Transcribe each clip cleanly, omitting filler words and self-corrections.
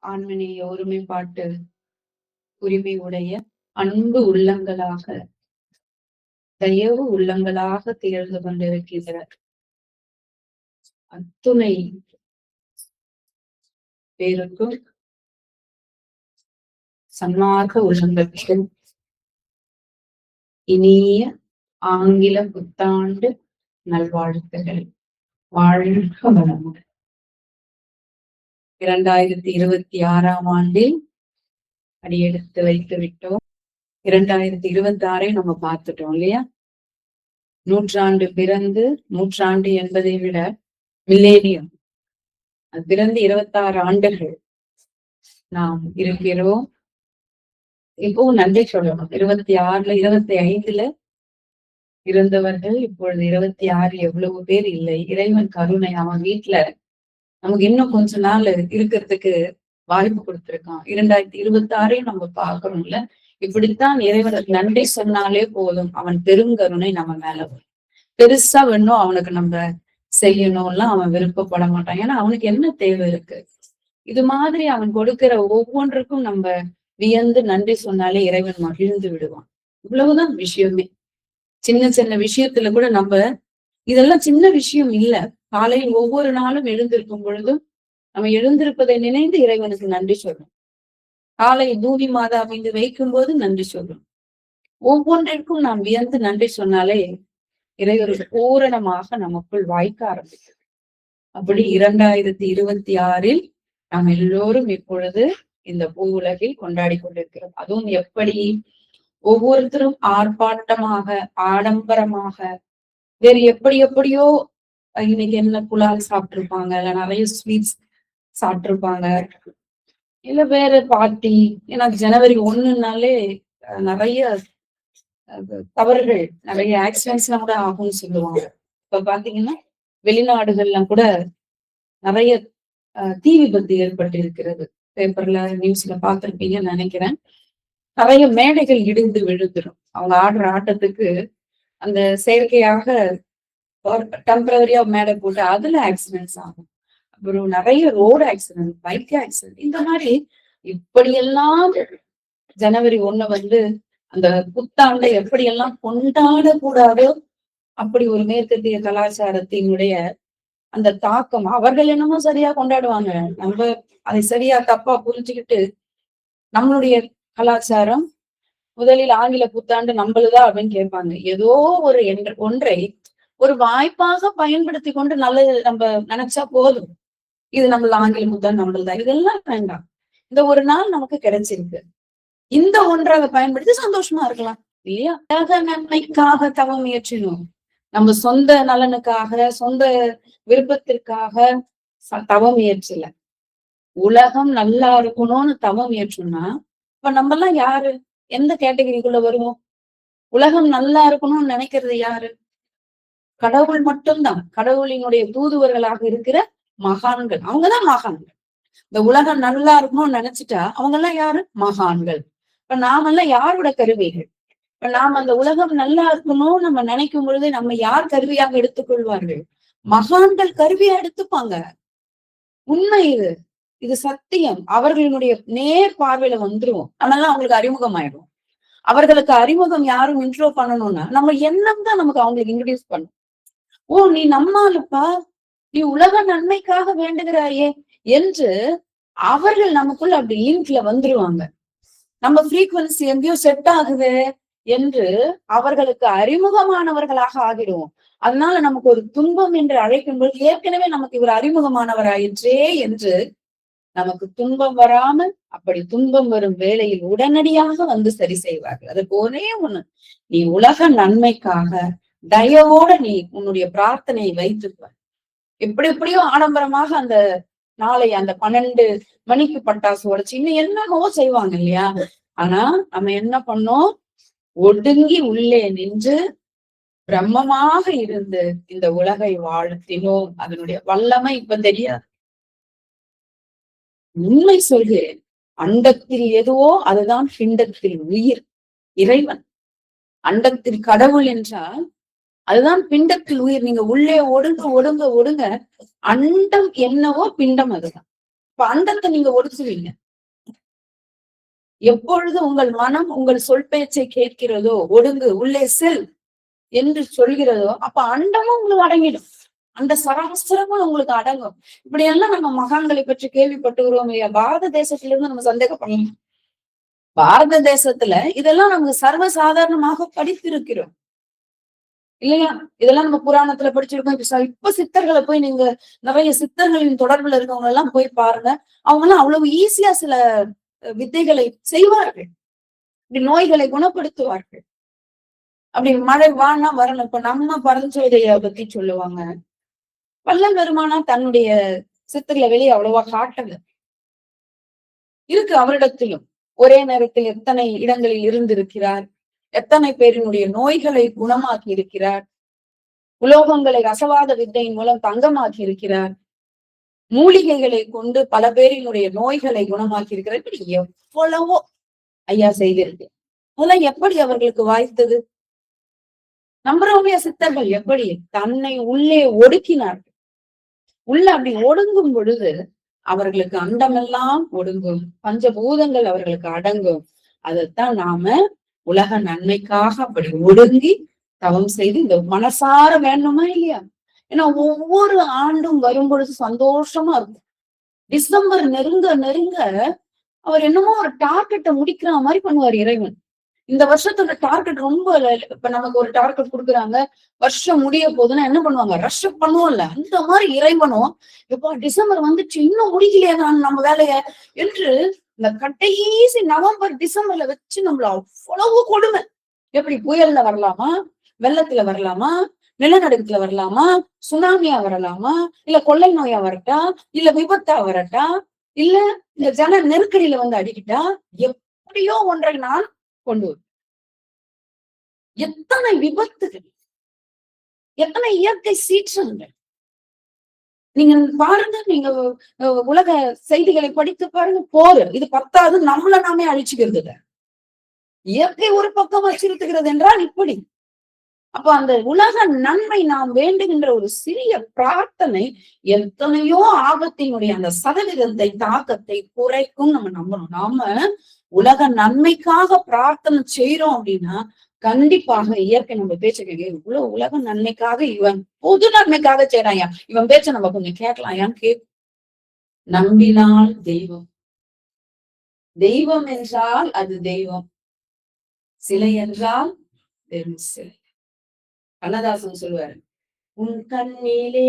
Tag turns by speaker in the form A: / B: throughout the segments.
A: ஆண்மநேய ஒருமைப்பாட்டு உரிமை உடைய அன்பு உள்ளங்களாக, தயவு உள்ளங்களாக திகழ்ந்து கொண்டிருக்கின்ற அத்துணை பேருக்கும் சன்மார்க்க உள்ளங்களுக்கும் இனிய ஆங்கில புத்தாண்டு நல்வாழ்த்துகள். வாழ்க வளமுடன். 2026ஆம் ஆண்டில் அடியெடுத்து வைத்து விட்டோம். 2026 நம்ம பார்த்துட்டோம் இல்லையா? நூற்றாண்டு பிறந்து, நூற்றாண்டு என்பதை விட மில்லேனியம் அது பிறந்து 26 ஆண்டுகள் நாம் இருக்கிறோம். இப்பவும் நன்றி சொல்லணும். 26ல 25ல இருந்தவர்கள் இப்பொழுது 26 எவ்வளவு பேர் இல்லை. இறைவன் கருணை. அவன் வீட்டுல நமக்கு இன்னும் கொஞ்ச நாள் இருக்கிறதுக்கு வாய்ப்பு கொடுத்திருக்கான். 2026 நம்ம பார்க்கணும்ல. இப்படித்தான் இறைவனுக்கு நன்றி சொன்னாலே போதும். அவன் பெருங்கருணை நம்ம மேல வரும். பெருசா வேணும் அவனுக்கு நம்ம செய்யணும்லாம் அவன் விருப்பப்பட மாட்டான். ஏன்னா அவனுக்கு என்ன தேவை இருக்கு? இது மாதிரி அவன் கொடுக்கிற ஒவ்வொன்றுக்கும் நம்ம வியந்து நன்றி சொன்னாலே இறைவன் மகிழ்ந்து விடுவான். இவ்வளவுதான் விஷயமே. சின்ன சின்ன விஷயத்துல கூட நம்ம இதெல்லாம் சின்ன விஷயம் இல்ல. காலையில் ஒவ்வொரு நாளும் எழுந்திருக்கும் பொழுதும் நம்ம எழுந்திருப்பதை நினைந்து இறைவனுக்கு நன்றி சொல்றோம். காலை தூவி மாதா மீது வைக்கும் போது நன்றி சொல்றோம். ஒவ்வொன்றிற்கும் நாம் வியந்து நன்றி சொன்னாலே இறைவனுக்கு பூரணமாக நமக்குள் வாய்க்க ஆரம்பிக்கும். அப்படி 2026ல் நாம் எல்லோரும் இப்பொழுது இந்த பூ உலகில் கொண்டாடி கொண்டிருக்கிறோம். அதுவும் எப்படி ஒவ்வொருத்தரும் ஆர்ப்பாட்டமாக, ஆடம்பரமாக, வேறு எப்படியோ இன்னைக்கு என்ன புலால் சாப்பிட்டிருப்பாங்க, இல்ல நிறைய ஸ்வீட்ஸ் சாப்பிட்டிருப்பாங்க, இல்ல வேற பார்ட்டி. ஏன்னா ஜனவரி 1னாலே நிறைய தவறுகள், நிறைய ஆக்சிடென்ட்ஸ்லாம் கூட ஆகும்னு சொல்லுவாங்க. இப்ப பாத்தீங்கன்னா வெளிநாடுகள்லாம் கூட நிறைய தீ விபத்து ஏற்பட்டு இருக்கிறது. பேப்பர்ல நியூஸ்ல பார்த்திருப்பீங்கன்னு நினைக்கிறேன். நிறைய மேடைகள் இடிந்து விழுந்துடும். அவங்க ஆடுற ஆட்டத்துக்கு அந்த செயற்கையாக டெம்பரரியா மேடை போட்டு அதுல ஆக்சிடென்ட்ஸ் ஆகும். அப்புறம் நிறைய ரோடு ஆக்சிடென்ட், பைக் ஆக்சிடென்ட், இந்த மாதிரி இப்படியெல்லாம் ஜனவரி 1 அந்த புத்தாண்டை எப்படியெல்லாம் கொண்டாடக்கூடாதோ அப்படி ஒரு மேற்கத்திய கலாச்சாரத்தினுடைய அந்த தாக்கம். அவர்கள் என்னமோ சரியா கொண்டாடுவாங்க, நம்ம அதை சரியா தப்பா புரிஞ்சுக்கிட்டு நம்மளுடைய கலாச்சாரம் முதலில் ஆங்கில புத்தாண்டு நம்மளுதா அப்படின்னு கேட்பாங்க. ஏதோ ஒரு ஒன்றை ஒரு வாய்ப்பாக பயன்படுத்தி கொண்டு நல்லது நம்ம நினைச்சா போதும். இது நம்மள ஆங்கில புத்தாண்டு நம்மளுதான், இதெல்லாம் வேண்டாம். இந்த ஒரு நாள் நமக்கு கிடைச்சிருக்கு, இந்த ஒன்றாக பயன்படுத்தி சந்தோஷமா இருக்கலாம் இல்லையா? நன்மைக்காக தவம் இயற்றினோம். நம்ம சொந்த நலனுக்காக, சொந்த விருப்பத்திற்காக தவம் இயற்றல. உலகம் நல்லா இருக்கணும்னு தவம் இயற்றணும்னா இப்ப நம்ம எல்லாம் யாரு? எந்த கேட்டகரிக்குள்ள வருவோம்? உலகம் நல்லா இருக்கணும்னு நினைக்கிறது யாரு? கடவுள் மட்டும்தான். கடவுளினுடைய தூதுவர்களாக இருக்கிற மகான்கள், அவங்கதான் மகான்கள். இந்த உலகம் நல்லா இருக்கணும்னு நினைச்சிட்டா அவங்க எல்லாம் யாரு? மகான்கள். இப்ப நாமெல்லாம் யாரோட கருவிகள்? இப்ப நாம அந்த உலகம் நல்லா இருக்கணும்னு நம்ம நினைக்கும் பொழுது நம்ம யார் கருவியாக எடுத்துக்கொள்வார்கள்? மகான்கள் கருவியா எடுத்துப்பாங்க. உண்மை இது, இது சத்தியம். அவர்களினுடைய நேர் பார்வையில வந்துருவோம். நம்மளாம் அவங்களுக்கு அறிமுகம் ஆயிடும். அவர்களுக்கு அறிமுகம் யாரும் இன்ட்ரோ பண்ணணும்னா நம்ம எண்ணம் தான் நமக்கு அவங்களுக்கு இன்ட்ரடியூஸ் பண்ணும். ஓ, நீ நம்மாலுப்பா, நீ உலக நன்மைக்காக வேண்டுகிறாயே என்று அவர்கள் நமக்குள்ள அப்படி லிங்க்ல வந்துருவாங்க. நம்ம ஃப்ரீக்வன்சி எங்கேயோ செட் ஆகுது என்று அவர்களுக்கு அறிமுகமானவர்களாக ஆகிடுவோம். அதனால நமக்கு ஒரு துன்பம் என்று அழைக்கும் பொழுது ஏற்கனவே நமக்கு இவர் அறிமுகமானவர் ஆயிற்றே என்று நமக்கு துன்பம் வராமல், அப்படி துன்பம் வரும் வேளையில் உடனடியாக வந்து சரி செய்வார்கள். அதுக்கு ஒரே ஒண்ணு, நீ உலக நன்மைக்காக தயவோட நீ உன்னுடைய பிரார்த்தனையை வைத்துப்ப. எப்படியோ ஆடம்பரமாக அந்த நாளை அந்த 12 மணிக்கு பட்டாசு உடைச்சு இன்னும் என்னவோ செய்வாங்க இல்லையா? ஆனா நம்ம என்ன பண்ணோம்? ஒடுங்கி உள்ளே நின்று பிரம்மமாக இருந்து இந்த உலகை வாழ்த்தினோம். அதனுடைய வல்லமை இப்ப தெரியாது. உண்மை சொல்கிறேன். அண்டத்தில் எதுவோ அதுதான் பிண்டத்தில் உயிர். இறைவன் அண்டத்தில் கடவுள் என்றால் அதுதான் பிண்டத்தில் உயிர். நீங்க உள்ளே ஒடுங்க ஒடுங்க ஒடுங்க அண்டம் என்னவோ பிண்டம் அதுதான். இப்ப அண்டத்தை நீங்க ஒடுக்குவீங்க. எப்பொழுது உங்கள் மனம் உங்கள் சொல் பேச்சை கேட்கிறதோ, ஒடுங்கு உள்ளே செல் என்று சொல்கிறதோ, அப்ப அண்டமும் உங்களுக்கு அடங்கிடும். அந்த சராசரமும் உங்களுக்கு அடங்கும். இப்படி எல்லாம் நம்ம மகான்களை பற்றி கேள்விப்பட்டுகிறோம் இல்லையா? பாரத தேசத்துல இருந்து நம்ம சந்தேகப்படலாம். பாரத தேசத்துல இதெல்லாம் நமக்கு சர்வசாதாரணமாக படித்திருக்கிறோம் இல்லையா? இதெல்லாம் நம்ம புராணத்துல படிச்சிருக்கோம். இப்ப சித்தர்களை போய் நீங்க நிறைய சித்தர்களின் தொடர்புல இருக்கவங்க எல்லாம் போய் பாருங்க. அவங்க எல்லாம் அவ்வளவு ஈஸியா சில வித்தைகளை செய்வார்கள். இப்படி நோய்களை குணப்படுத்துவார்கள். அப்படி மழை வானா வரணும். இப்ப நம்ம பரஞ்சோதியை பத்தி சொல்லுவாங்க. வள்ளல் பெருமானா தன்னுடைய சித்தர்களை வெளியே அவ்வளவா காட்டல. இருக்கு அவரிடத்திலும். ஒரே நேரத்தில் எத்தனை இடங்களில் இருந்திருக்கிறார், எத்தனை பேரினுடைய நோய்களை குணமாக்கி இருக்கிறார், உலோகங்களை ரசவாத வித்தையின் மூலம் தங்கமாக்கி இருக்கிறார், மூலிகைகளை கொண்டு பல பேரினுடைய நோய்களை குணமாக்கி இருக்கிறார். இப்படி எவ்வளவோ ஐயா செய்திருக்கு. அதெல்லாம் எப்படி அவர்களுக்கு வாய்த்தது? நம்புறவங்க சித்தர்கள் எப்படி தன்னை உள்ளே ஒடுக்கினார்கள். உள்ள அப்படி ஒடுங்கும் பொழுது அவர்களுக்கு அண்டமெல்லாம் ஒடுங்கும், பஞ்சபூதங்கள் அவர்களுக்கு அடங்கும். அதைத்தான் நாம உலக நன்மைக்காக அப்படி ஒடுங்கி தவம் செய்து இந்த மனசார வேணுமா இல்லையா? ஏன்னா ஒவ்வொரு ஆண்டும் வரும் பொழுது சந்தோஷமா இருக்கும். டிசம்பர் நெருங்க நெருங்க அவர் என்னமோ ஒரு டார்கெட்டை முடிக்கிற மாதிரி பண்ணுவார் இறைவன். இந்த வருஷத்தோட டார்கெட் ரொம்ப, இப்ப நமக்கு ஒரு டார்கெட் கொடுக்குறாங்க, வருஷம் முடிய போகுதுன்னா என்ன பண்ணுவாங்க, ரஷ் பண்ணுவோம்ல, அந்த மாதிரி இறைவனும் எப்பா டிசம்பர் வந்துச்சு இன்னும் முடிக்கலையே நான் நம்ம வேலைய என்று இந்த கடைசி நவம்பர் டிசம்பர்ல வச்சு நம்மள அவ்வளவு கொடுமை. எப்படி புயல்ல வரலாமா, வெள்ளத்துல வரலாமா, நிலநடுக்கத்துல வரலாமா, சுனாமியா வரலாமா, இல்ல கொள்ளை நோயா வரட்டா, இல்ல விபத்தா வரட்டா, இல்ல இந்த ஜன நெருக்கடியில வந்து அடிக்கிட்டா, எப்படியோ ஒன்றை நான் கொண்டு வரும். எத்தனை விபத்துகள், எத்தனை இயற்கை சீற்றங்கள் நீங்க பாருங்க. நீங்க உலக செய்திகளை படித்து பாருங்க. போர் இது பத்தாவது, நம்மள நாமே அழிச்சுக்கிறது. இயற்கை ஒரு பக்கம் அச்சுறுத்துகிறது என்றால் இப்படி. அப்ப அந்த உலக நன்மை நாம் வேண்டுகின்ற ஒரு சிறிய பிரார்த்தனை எத்தனையோ ஆபத்தினுடைய அந்த சதவீதத்தை, தாக்கத்தை குறைக்கும். நம்ம நம்பணும். நாம உலக நன்மைக்காக பிரார்த்தனை செய்யறோம் அப்படின்னா கண்டிப்பாக இயற்கை நம்ம பேச்ச கேட்க, இவ்வளவு உலக நன்மைக்காக இவன் பொது நன்மைக்காக செய்யறாயா, இவன் பேச்ச நம்ம கொஞ்சம் கேட்கலாயான்னு கேட்கும். நம்பினால் தெய்வம். தெய்வம் என்றால் அது தெய்வம், சிலை என்றால் வெறும் சிலை. கண்ணதாசன் சொல்லுவாரு, உன் கண்ணிலே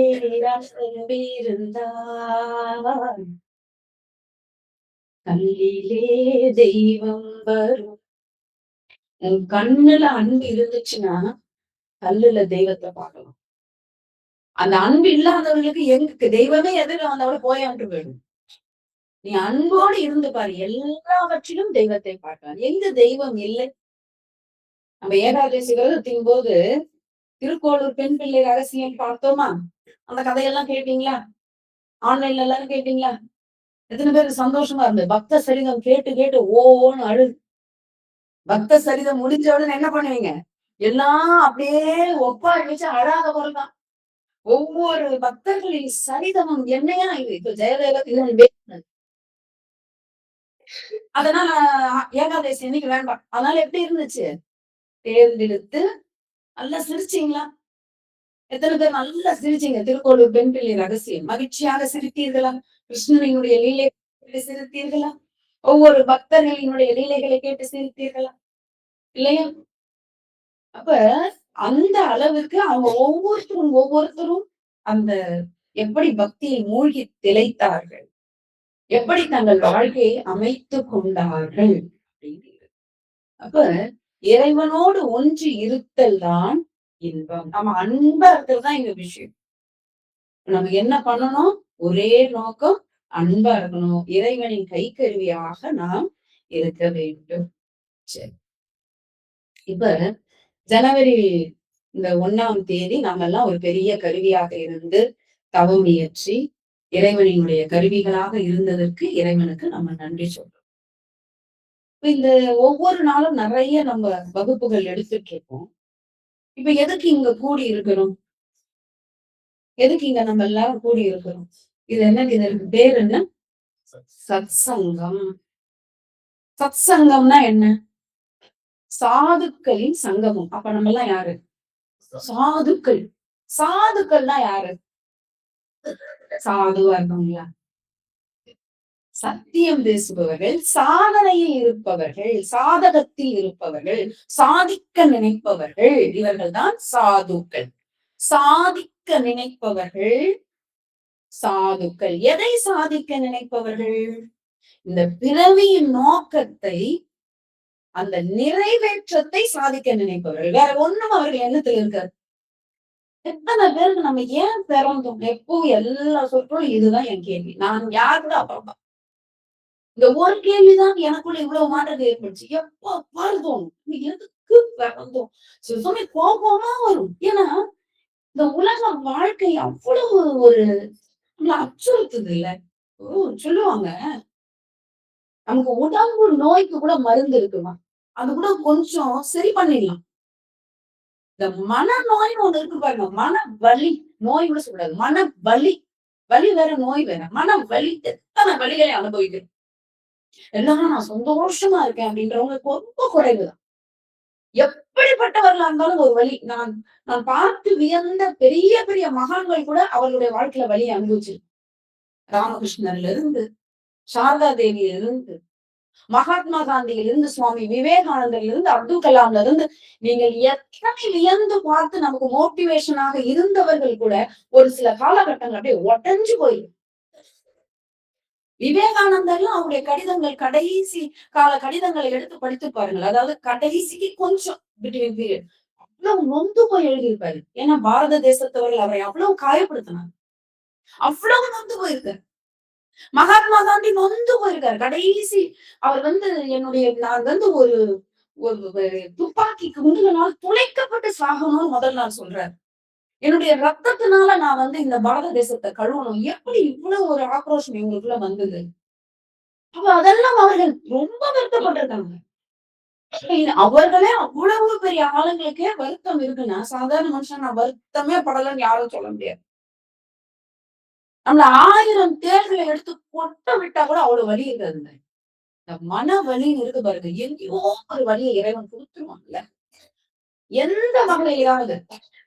A: இருந்தால் கல்லிலே தெய்வம் வரும். உன் கண்ணுல அன்பு இருந்துச்சுன்னா கல்லுல தெய்வத்தை பார்க்கலாம். அந்த அன்பு இல்லாதவர்களுக்கு எங்க தெய்வமே எதிரில் வந்தாலும் போயாண்டு போயிடும். நீ அன்போடு இருந்து பாரு, எல்லாவற்றிலும் தெய்வத்தை பார்க்கலாம். எங்க தெய்வம் இல்லை? நம்ம ஏகாதசி விரதத்தின் போது திருக்கோளூர் பெண் பிள்ளை ரகசியம் பார்த்தோமா? அந்த கதையெல்லாம் கேட்டீங்களா? ஆன்லைன்ல எல்லாரும் கேட்டீங்களா? எத்தனை பேருக்கு சந்தோஷமா இருந்தது? பக்த சரிதம் கேட்டு கேட்டு ஓன்னு அழுது. பக்த சரிதம் முடிஞ்ச உடனே என்ன பண்ணுவீங்க? எல்லாம் அப்படியே ஒப்பாரி வச்சு அழாத போறதான். ஒவ்வொரு பக்தர்களின் சரிதமும் என்னையா இது? இப்ப ஜெயலலிதா அதனால ஏகாதசி இன்னைக்கு வேண்டாம். அதனால எப்படி இருந்துச்சு? தேர்ந்தெடுத்து நல்லா சிரிச்சீங்களா? எத்தனை பேர் நல்லா சிரிச்சீங்க? திருக்கோளூர் பெண் பிள்ளை ரகசியம் மகிழ்ச்சியாக சிரித்தீர்களா? கிருஷ்ணனினுடைய லீலை கேட்டு சிரித்தீர்களா? ஒவ்வொரு பக்தர்களினுடைய லீலைகளை கேட்டு சிரித்தீர்களா? இல்லையா? அப்ப அந்த அளவுக்கு அவங்க ஒவ்வொருத்தரும் அந்த எப்படி பக்தியை மூழ்கி திளைத்தார்கள், எப்படி தங்கள் வாழ்க்கையை அமைத்து கொண்டார்கள் அப்படின்னு. அப்ப இறைவனோடு ஒன்று இருத்தல் தான் இன்பம். நம்ம அன்பா இருக்கிறது தான் எங்க விஷயம். நம்ம என்ன பண்ணணும்? ஒரே நோக்கம், அன்பா இருக்கணும். இறைவனின் கைக்கருவியாக நாம் இருக்க வேண்டும். சரி, இப்ப ஜனவரி இந்த 1ஆம் தேதி நாம எல்லாம் ஒரு பெரிய கருவியாக இருந்து தவம் இயற்றி இறைவனினுடைய கருவிகளாக இருந்ததற்கு இறைவனுக்கு நம்ம நன்றி சொல்றோம். இந்த ஒவ்வொரு நாளும் நிறைய நம்ம வகுப்புகள் எடுத்துட்டு இருக்கோம். இப்ப எதுக்கு இங்க கூடி இருக்கிறோம்? எதுக்கு இங்க நம்ம எல்லாரும் கூடி இருக்கிறோம்? இது என்ன? இதற்கு பேர் என்ன? சத்சங்கம். சத்சங்கம்னா என்ன? சாதுக்களின் சங்கமம். அப்ப நம்ம எல்லாம் யாரு? சாதுக்கள். சாதுக்கள்னா யாரு? சாதுவா இருக்கவங்களா? சத்தியம் பேசுபவர்கள், சாதனையில் இருப்பவர்கள், சாதகத்தில் இருப்பவர்கள், சாதிக்க நினைப்பவர்கள், இவர்கள் தான் சாதுக்கள். சாதிக்க நினைப்பவர்கள் சாதுக்கள். எதை சாதிக்க நினைப்பவர்கள்? இந்த பிறவியின் நோக்கத்தை, அந்த நிறைவேற்றத்தை சாதிக்க நினைப்பவர்கள். வேற ஒண்ணும் அவர்கள் எண்ணத்தில் இருக்காது. எத்தனை பேருக்கு நம்ம ஏன் பிறந்தோம்? எப்போ எல்லா சொற்களும் இதுதான் என் கேள்வி. நான் யார் கூட அப்புறமா இந்த ஒரு கேள்விதான் எனக்குள்ள இவ்வளவு மாற்றத்தை ஏற்படுச்சு. எப்ப பாருதோம் எதுக்கு பிறந்தோம்? சில சமயம் கோபமா வரும். ஏன்னா இந்த உலக வாழ்க்கை அவ்வளவு ஒரு நம்மள அச்சுறுத்துது இல்ல. சொல்லுவாங்க நமக்கு உடம்பு நோய்க்கு கூட மருந்து இருக்குமா? அது கூட கொஞ்சம் சரி பண்ணிடலாம். இந்த மன நோய்னு ஒண்ணு இருக்கு பாருங்க. மன வலி நோய் கூட சொல்லக்கூடாது. மன வலி. வலி வேற நோய் வேற. மன வலி எத்தனை வலிகளை அனுபவிக்குது. எல்லாரும் நான் சந்தோஷமா இருக்கேன் அப்படின்றவங்க ரொம்ப குறைவுதான். எப்படிப்பட்டவர்களா இருந்தாலும் ஒரு வழி. நான் நான் பார்த்து வியந்த பெரிய பெரிய மகான்கள் கூட அவர்களுடைய வாழ்க்கையில வழியை அனுபவிச்சு ராமகிருஷ்ணர்ல இருந்து, சாரதா தேவியில இருந்து, மகாத்மா காந்தியில இருந்து, சுவாமி விவேகானந்தர்ல இருந்து, அப்துல் கலாம்ல இருந்து, நீங்கள் எத்தனை வியந்து பார்த்து நமக்கு மோட்டிவேஷனாக இருந்தவர்கள் கூட ஒரு சில காலகட்டங்கள் அப்படியே உடஞ்சு போயிடும். விவேகானந்தர்லாம் அவருடைய கடிதங்கள் கடைசி கால கடிதங்களை எடுத்து படித்து பாருங்கள். அதாவது கடைசிக்கு கொஞ்சம் பிட்வீன் பீரியட் அவ்வளவு நொந்து போய் எழுதியிருப்பாரு. ஏன்னா பாரத தேசத்தவர்கள் அவரை அவ்வளவு காயப்படுத்தினார். அவ்வளவு நொந்து போயிருக்காரு. மகாத்மா காந்தி நொந்து போயிருக்காரு. கடைசி அவர் நான் ஒரு துப்பாக்கிக்கு முந்தின நாள் துளைக்கப்பட்டு சாகணும்னு முதல் நாள் சொல்றாரு. என்னுடைய ரத்தத்தினால நான் இந்த பாரத தேசத்தை கழுவணும். எப்படி இவ்வளவு ஒரு ஆக்ரோஷம் இவங்களுக்குள்ள வந்தது? அப்ப அதெல்லாம் அவர்கள் ரொம்ப வருத்தப்பட்டிருக்காங்க. அவர்களே அவ்வளவு பெரிய ஆளுங்களுக்கே வருத்தம் இருக்குன்னா, சாதாரண மனுஷன் நான் வருத்தமே படலன்னு யாரும் சொல்ல முடியாது. நம்மள 1000 தேர்களை எடுத்து கொட்ட விட்டா கூட அவ்வளவு வலி இருக்காதுங்க. இந்த மன வலின்னு இருக்கு பாருங்க. எங்கேயோ ஒரு வலியை இறைவன் கொடுத்துருவாங்கல்ல. எந்த வகையிலாவது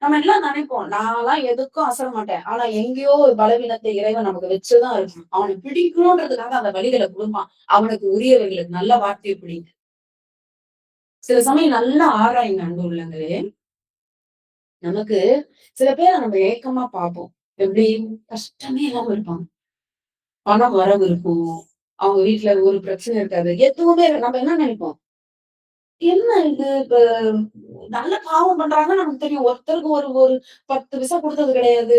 A: நம்ம எல்லாம் நினைப்போம். நான்லாம் எதுக்கும் அசர மாட்டேன். ஆனா எங்கேயோ ஒரு பலவீனத்தை இறைவன் நமக்கு வச்சுதான் இருக்கும். அவனுக்கு பிடிக்கணும்ன்றதுக்காக அந்த வலிகளை கொடுப்பான். அவனுக்கு உரியவர்களுக்கு நல்ல வார்த்தையை பிடிங்க. சில சமயம் நல்லா ஆராயுங்க அன்பு உள்ளங்களே. நமக்கு சில பேரை நம்ம ஏக்கமா பார்ப்போம். எப்படி கஷ்டமே இல்லாம இருப்பாங்க. பணம் வரவு இருக்கும். அவங்க வீட்டுல ஒரு பிரச்சனை இருக்காது. எதுவுமே நம்ம என்ன நினைப்போம்? என்ன இது இப்ப நல்ல பாவம் பண்றாங்கன்னு நமக்கு தெரியும். ஒருத்தருக்கு ஒரு ஒரு 10 பைசா கொடுத்தது கிடையாது.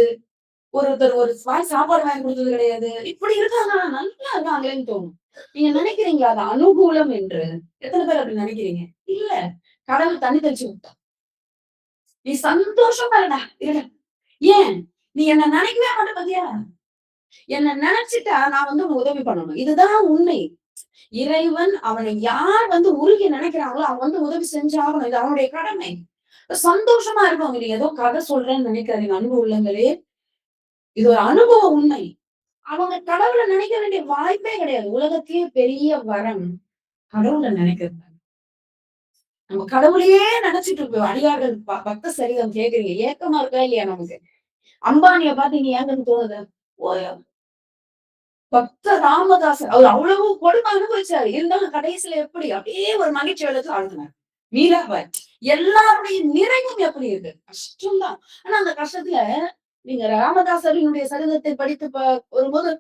A: ஒருத்தர் ஒரு வாய் சாப்பாடு வாங்கி கொடுத்தது கிடையாது. இப்படி இருக்காங்க. நல்லா இருக்காங்களேன்னு தோணும். நீங்க நினைக்கிறீங்களா அது அனுகூலம் என்று? எத்தனை பேர் அப்படி நினைக்கிறீங்க? இல்ல. கடவுள் தண்ணி தெளிச்சு விட்டான். நீ சந்தோஷமா இருடா. ஏன்? நீ என்ன நினைக்கவே மாட்ட பாத்தியா? என்ன நினைச்சிட்டா நான் உனக்கு உதவி பண்ணணும். இதுதான் உண்மை. இறைவன் அவனை யார் உருகி நினைக்கிறாங்களோ அவன் உதவி செஞ்சாகணும். இது அவனுடைய கடமை. சந்தோஷமா இருக்கும். நீ ஏதோ கதை சொல்றேன்னு நினைக்காதீங்க அன்பு உள்ளங்களே. இது ஒரு அனுபவ உண்மை. அவங்க கடவுளை நினைக்க வேண்டிய வாய்ப்பே கிடையாது. உலகத்திலேயே பெரிய வரம் கடவுளை நினைக்கிறது. நம்ம கடவுளையே நினைச்சிட்டு இருப்போம். அடியார்கள் பக்த சரிதம் கேக்குறீங்க. ஏக்கமா இருக்கா இல்லையா நமக்கு? அம்பானிய பார்த்து நீ ஏங்கன்னு தோணுது? பக்த ராமதாசர் அவர் அவ்வளவு கொடுமை அனுபவிச்சாரு. இருந்தாலும் கடைசியில எப்படி அப்படியே ஒரு மகிழ்ச்சி வெள்ளத்துல ஆழ்த்தினார். மீராபாய் எல்லாருடைய நிறைவும் எப்படி இருக்கு? கஷ்டம்தான். ஆனா அந்த கஷ்டத்துல நீங்க ராமதாசரினுடைய சரிதத்தை படித்து வரும்போது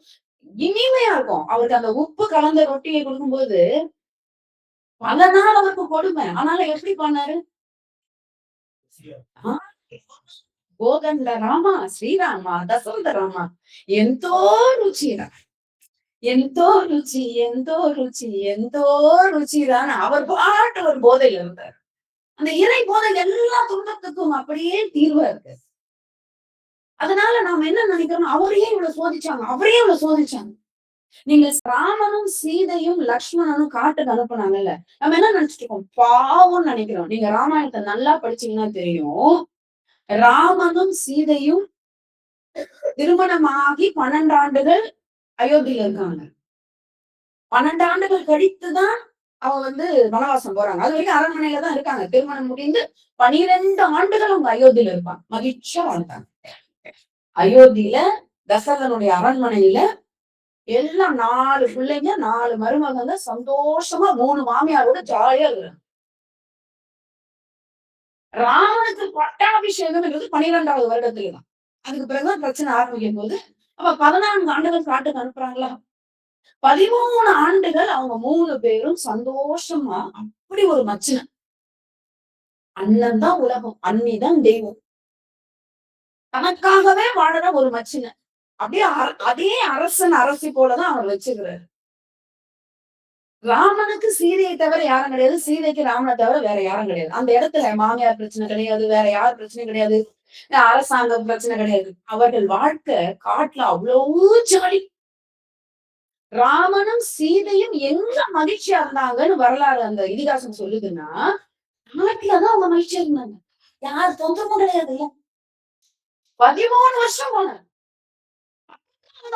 A: இனிமையா இருக்கும். அவருக்கு அந்த உப்பு கலந்த ரொட்டியை கொடுக்கும்போது பல நாள் அவருக்கு கொடுமை. ஆனாலும் எப்படி பண்ணாரு? கோதண்ட ராமா శ్రీరామ దశరథ రామ ఎంతో రుచిరా ఎంతో ருச்சி ఎంతో ருச்சி ఎంతో ருச்சிரான்னு அவர் பாட்டு ஒரு போதையில இருந்தார். அந்த இறை போதை எல்லா துன்பத்துக்கும் அப்படியே தீர்வா இருக்கு. அதனால நாம என்ன நினைக்கிறோம்? அவரையே இவ்வளவு சோதிச்சாங்க. அவரையே இவ்வளவு சோதிச்சாங்க. நீங்க ராமனும் சீதையும் லக்ஷ்மணனும் காட்டுக்கு அனுப்புனாங்கல்ல. நம்ம என்ன நினைச்சிட்டு இருக்கோம்? பாவம்னு நினைக்கிறோம். நீங்க ராமாயணத்தை நல்லா படிச்சீங்கன்னா தெரியும். ராமனும் சீதையும் திருமணமாகி 12 ஆண்டுகள் அயோத்தியில இருக்காங்க.
B: 12 ஆண்டுகள் கழித்துதான் அவங்க வனவாசம் போறாங்க. அது வரைக்கும் அரண்மனையில தான் இருக்காங்க. திருமணம் முடிந்து 12 ஆண்டுகள் அவங்க அயோத்தியில இருப்பாங்க. மகிழ்ச்சியா வாழ்ந்தாங்க. அயோத்தியில தசரதனுடைய அரண்மனையில எல்லாம் 4 பிள்ளைங்க, 4 மருமகங்க சந்தோஷமா 3 மாமியாரோட ஜாலியா இருக்கிறாங்க. ராமனுக்கு பட்டாபிஷேகம்ன்றது 12வது வருடத்துலதான். அதுக்கு பிறகுதான் பிரச்சனை ஆரம்பிக்கும் போது அப்ப 14 ஆண்டுகள் காட்டுக்கு அனுப்புறாங்களா? 13 ஆண்டுகள் அவங்க 3 பேரும் சந்தோஷமா அப்படி ஒரு மச்சின. அண்ணன் தான் உலகம், அண்ணி தான் தெய்வம். தனக்காகவே வாழற ஒரு மச்சின. அப்படியே அதே அரசன் அரசி போலதான் அவர் வச்சுக்கிறாரு. ராமனுக்கு சீதையை தவிர யாரும் கிடையாது, சீதைக்கு ராமனை தவிர வேற யாரும் கிடையாது. அந்த இடத்துல மாமியார் பிரச்சனை கிடையாது, வேற யார் பிரச்சனையும் கிடையாது, அரசாங்க பிரச்சனை கிடையாது. அவர்கள் வாழ்க்கை காட்டுல அவ்வளவு ஜாலி. ராமனும் சீதையும் எங்க மகிழ்ச்சியா இருந்தாங்கன்னு வரலாறு அந்த இதிகாசம் சொல்லுதுன்னா, நாட்டுலதான் அவங்க மகிழ்ச்சியா இருந்தாங்க. யார் தொந்தரவும் கிடையாது. 13 வருஷம் போன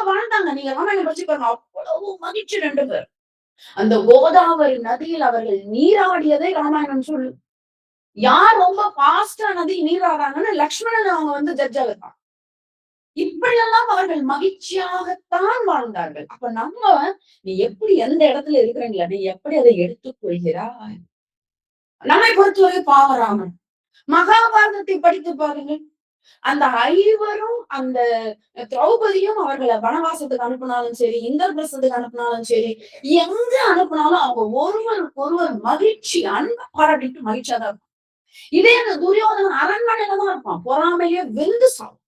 B: வாழ்ந்தாங்க. நீங்க ராமாயணம் படிச்சு பாருங்க, அவ்வளவு மகிழ்ச்சி 2 பேர். அந்த கோதாவரி நதியில் அவர்கள் நீராடியதை ராமாயணம் சொல்லு. யார் ரொம்ப பாஸ்டா நதி நீராடாங்கன்னு லக்ஷ்மணன் அவங்க ஜட்ஜா இருப்பான். இப்படியெல்லாம் அவர்கள் மகிழ்ச்சியாகத்தான் வாழ்ந்தார்கள். அப்ப நம்ம நீ எப்படி எந்த இடத்துல இருக்கிறீங்களா, நீ எப்படி அதை எடுத்துக் கொள்கிறாய்? நம்மை பொறுத்தவரை பாவராமன் மகாபாரதத்தை படித்து பாருங்க. அந்த ஐவரும் அந்த திரௌபதியும் அவர்களை வனவாசத்துக்கு அனுப்பினாலும் சரி, இந்திரபிரசத்துக்கு அனுப்பினாலும் சரி, எங்க அனுப்பினாலும் அவங்க ஒருவருக்கு ஒருவர் மகிழ்ச்சி அன்பு பாராட்டிட்டு மகிழ்ச்சியா தான் இருக்கும். இதே அந்த துரியோதனன் அரண்மனையில தான் இருப்பான், பொறாமையே வெந்து சாப்பிடும்.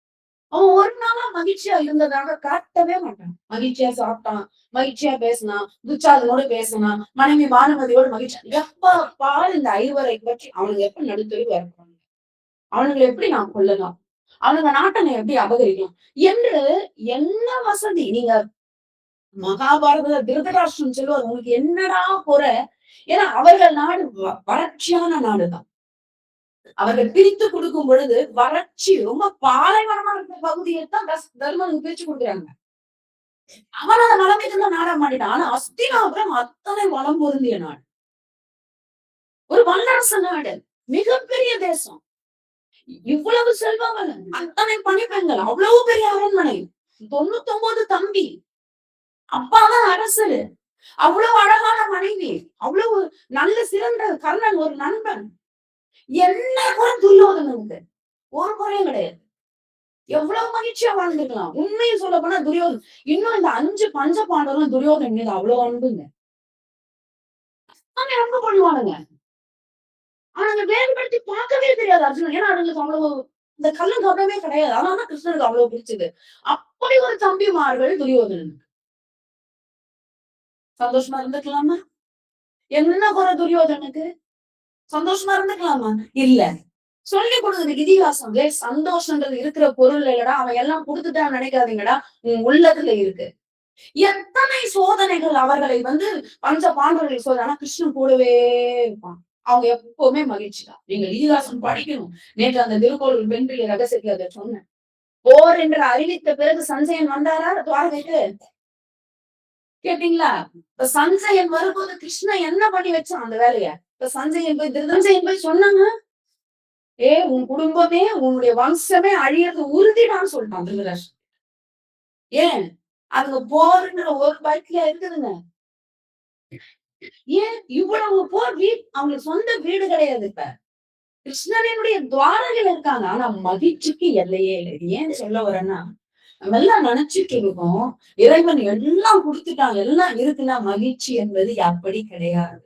B: அவன் ஒரு நாளா மகிழ்ச்சியா இருந்ததாக காட்டவே மாட்டான். மகிழ்ச்சியா சாப்பிட்டான், மகிழ்ச்சியா பேசினான், துச்சாதனோட பேசினான், மனைவி பானுமதியோட மகிழ்ச்சியா. எப்ப பாரு இந்த ஐவரை பற்றி அவனுக்கு எப்ப நடுத்தொழிவு இருப்பாங்க, அவனுங்களை எப்படி நான் கொள்ளலாம், அவனுங்க நாட்டனை எப்படி அபகரிக்கலாம் என்று என்ன வசதி. நீங்க மகாபாரத திருதராஷ்டிரம் சொல்லுவார், உங்களுக்கு என்னடா குறை? ஏன்னா அவர்கள் நாடு வறட்சியான நாடுதான். அவர்கள் பிரித்து கொடுக்கும் பொழுது வறட்சி ரொம்ப பாலைவனமா இருக்கிற பகுதியை தான் தர்மனுக்கு பிரிச்சு கொடுக்குறாங்க. அவன் அந்த நிலைமைக்கு நாடா மாட்டிட்டான். ஆனா அஸ்தினாபுரம் அத்தனை வளம் பொருந்திய நாடு, ஒரு வல்லரசு நாடு, மிகப்பெரிய தேசம், இவ்வளவு செல்வங்கள், அத்தனை பணிப்பெண்கள், அவ்வளவு பெரிய அரண்மனை, 99 தம்பி, அப்பாதான் அரசரு, அவ்வளவு அழகான மனைவி, அவ்வளவு நல்ல சிறந்த கர்ணன், ஒரு நண்பன். என்ன குறை துரியோதனனுக்கு? ஒரு குறையும் கிடையாது. எவ்வளவு மகிழ்ச்சியா வாழ்ந்துக்கலாம். உண்மையை சொல்ல போனா துரியோதன் இன்னும் இந்த 5 பஞ்ச பாண்டவரும் துரியோதன் மீது அவ்வளவு அன்புங்க. அன்பு பண்ணுவானுங்க. ஆனா வேறுபடுத்தி பார்க்கவே தெரியாது அர்ஜுனன். ஏன்னா அவங்களுக்கு அவ்வளவு இந்த கள்ளம் கவனமே கிடையாது. ஆனா கிருஷ்ணனுக்கு அவ்வளவு பிடிச்சது. அப்படி ஒரு தம்பிமார்கள் துரியோதனனுக்கு. சந்தோஷமா இருந்துக்கலாமா? என்ன குறை துரியோதனுக்கு? சந்தோஷமா இருந்துக்கலாமா? இல்ல. சொல்லி கொடுக்குது இதிகாசம். சந்தோஷம்ன்றது இருக்கிற பொருள் இல்லடா, அவன் எல்லாம் கொடுத்துட்டான்னு நினைக்காதீங்கடா, உன் உள்ளத்துல இருக்கு. எத்தனை சோதனைகள் அவர்களை பஞ்ச பாண்டவர்களை சோதனை, ஆனா கிருஷ்ணன் கூடவே இருப்பான். அவங்க எப்பவுமே மகிழ்ச்சி தான். நீங்க இதிகாசம் படிக்கணும். நேற்று அந்த திருக்கோவில் வென்றிய ரகசியத்தை அதை சொன்னேன். போர் என்று அறிவித்த பிறகு சஞ்சயன் வந்தாரா துவாரகைக்கு? கேட்டீங்களா? இப்ப சஞ்சயன் வரும்போது கிருஷ்ணன் என்ன பண்ணி வச்சான் அந்த வேலைய? இப்ப சஞ்சயன் போய் சொன்னாங்க, உன் குடும்பமே உன்னுடைய வம்சமே அழியறது உறுதிடான்னு சொல்லிட்டான் திருதராஷ்டிரன். ஏன்? அதுங்க போர்ன்ற ஒரு பைக்ல இருக்குதுங்க. ஏன் இவ்வளவு போர்? அவங்களுக்கு சொந்த வீடு கிடையாது. இப்ப கிருஷ்ணனுடைய துவாரகையில இருக்காங்க. ஆனா மகிழ்ச்சிக்கு எல்லையே இல்லை. ஏன் சொல்ல வரேன்னா, நம்ம எல்லாம் நினைச்சிட்டு இருக்கோம் இறைவன் எல்லாம் கொடுத்துட்டாங்க, எல்லாம் இருக்குன்னா மகிழ்ச்சி என்பது அப்படி கிடையாது.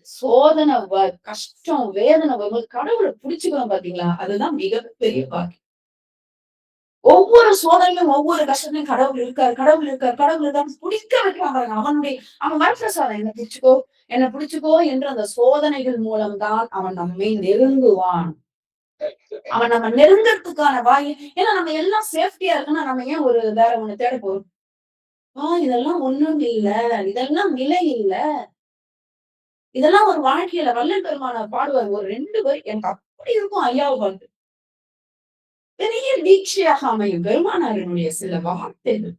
B: சோதனை, கஷ்டம், வேதனை கடவுளை பிடிச்சுக்கணும் பாத்தீங்களா? அதுதான் மிகப்பெரிய பாக்கியம். ஒவ்வொரு சோதனையும் ஒவ்வொரு கஷ்டத்தையும் கடவுள் இருக்காரு, கடவுள் இருக்காரு, கடவுள் இருக்காரு பிடிக்க வைக்கிறாங்க. அவன் வரப்பிரசாதம், என்ன பிடிச்சுக்கோ என்று அந்த சோதனைகள் மூலம்தான் அவன் நம்மை நெருங்குவான். அவன் நம்ம நெருங்கறதுக்கான வாய். ஏன்னா நம்ம எல்லாம் சேஃப்டியா இருக்குன்னா நம்ம ஏன் ஒரு வேற ஒண்ணு தேட போறோம்? இதெல்லாம் ஒண்ணும் இல்ல, இதெல்லாம் நிலை இல்ல, இதெல்லாம் ஒரு வாழ்க்கையில வல்லல் பெருமான பாடுவார் ஒரு 2 பேர். எனக்கு அப்படி இருக்கும் ஐயாவை பார்த்து. பெரிய தீட்சையாக அமையும் பெருமானாரினுடைய சில வார்த்தைகள்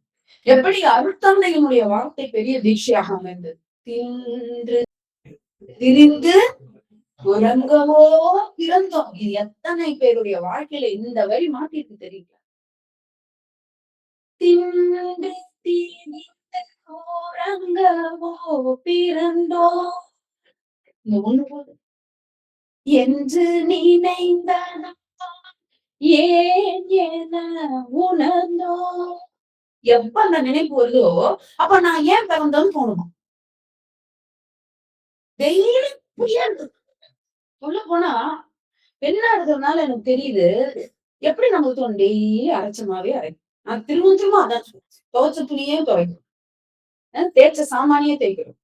B: எப்படி அருட்தந்தையினுடைய வார்த்தை பெரிய தீட்சையாக அமைந்தது. தின்று திரிந்து உறங்கவோ பிறந்தோம். இது எத்தனை பேருடைய வாழ்க்கையில இந்த வரி மாத்திருக்கு தெரியல. தின்று திரிந்து உறங்கவோ பிறந்தோம். இந்த ஒண்ணு போதும். என்று நினைந்த ஏன் என உணர்ந்தோம். எப்ப அந்த நினைப்பு வருதோ அப்ப நான் ஏன் பிறந்தோம்னு தோணுமா? டெய்லி புரியாது. சொல்ல போனா பெண்ணா இருக்கிறதுனால எனக்கு தெரியுது. எப்படி நமக்கு தோணும் டெய்லி அரைச்சமாவே அரைக்கும். நான் திரும்ப திரும்ப அதான் சொல்லுவேன். துவைச்ச துணியே துவைக்கும். தேய்ச்ச சாமானியே தேய்க்கிறோம்.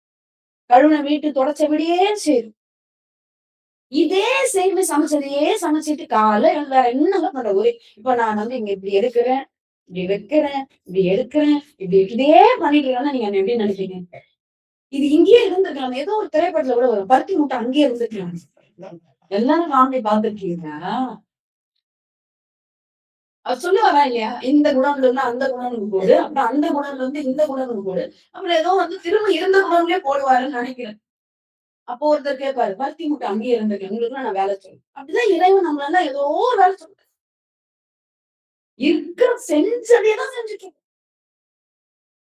B: கழுவுன வீட்டு தொடச்ச வீடையே சேரும். இதே சேர்ந்து சமைச்சதையே சமைச்சிட்டு காலைல வேற என்னங்க பண்ற ஒரே இப்ப நான் வந்து இங்க இப்படி எடுக்கிறேன், இப்படி வைக்கிறேன், இப்படி எடுக்கிறேன், இப்படி இப்படியே பண்ணிட்டு இருக்கேன்னா நீங்க என்ன எப்படி நினைப்பீங்க? இது இங்கேயே இருந்துக்கலாம். ஏதோ ஒரு திரைப்படத்துல கூட வரும். பருத்தி மூட்டை அங்கேயே இருந்துக்கலாம். எல்லாரும் காமெடி பார்த்துருக்கீங்க. அவர் சொல்லுவாரா இல்லையா? இந்த குணம்ல இருந்து அந்த குணம்னு போடு. அப்புறம் அந்த குணம்ல இருந்து இந்த குணம்னு போடு. அப்புறம் ஏதோ வந்து திரும்ப இருந்த குணம்லயே போடுவாருன்னு நினைக்கிறேன். அப்போ ஒருத்தர் கேட்பாரு, பருத்தி மூட்டை அங்கேயே இருந்துருக்கு. உங்களுக்கு நான் வேலை சொல்லுவேன். அப்படிதான் இறைவன் நம்மளால ஏதோ ஒரு வேலை சொல்றேன். இருக்கிற செஞ்சதே தான் செஞ்சுட்டு இருக்கோம்.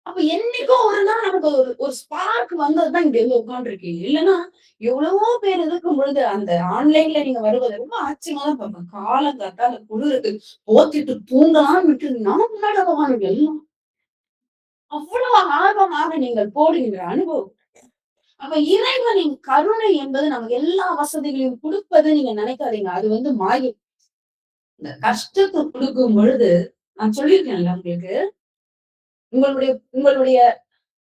B: அப்ப என்னைக்கோ ஒரு நாள் நமக்கு ஒரு ஸ்பார்க் வந்ததுதான் இங்க வந்து உட்காந்துருக்கீங்க. இல்லைன்னா எவ்வளவோ பேர் இருக்கும் பொழுது அந்த ஆன்லைன்ல நீங்க வருவதை ரொம்ப ஆச்சரியமா தான் பார்ப்பேன். காலங்காத்தால குளிருக்கு போத்திட்டு தூங்கலாம்னு விட்டு நம்ம முன்னாடி உட்காந்து எல்லாம் அவ்வளவு ஆர்வமாக நீங்கள் போடுகின்ற அனுபவம். அப்ப இறைவனின் கருணை என்பது நமக்கு எல்லா வசதிகளையும் கொடுப்பது நீங்க நினைக்காதீங்க. அது வந்து மாயை. இந்த கஷ்டத்தை கொடுக்கும் பொழுது நான் சொல்லியிருக்கேன்ல உங்களுக்கு, உங்களுடைய உங்களுடைய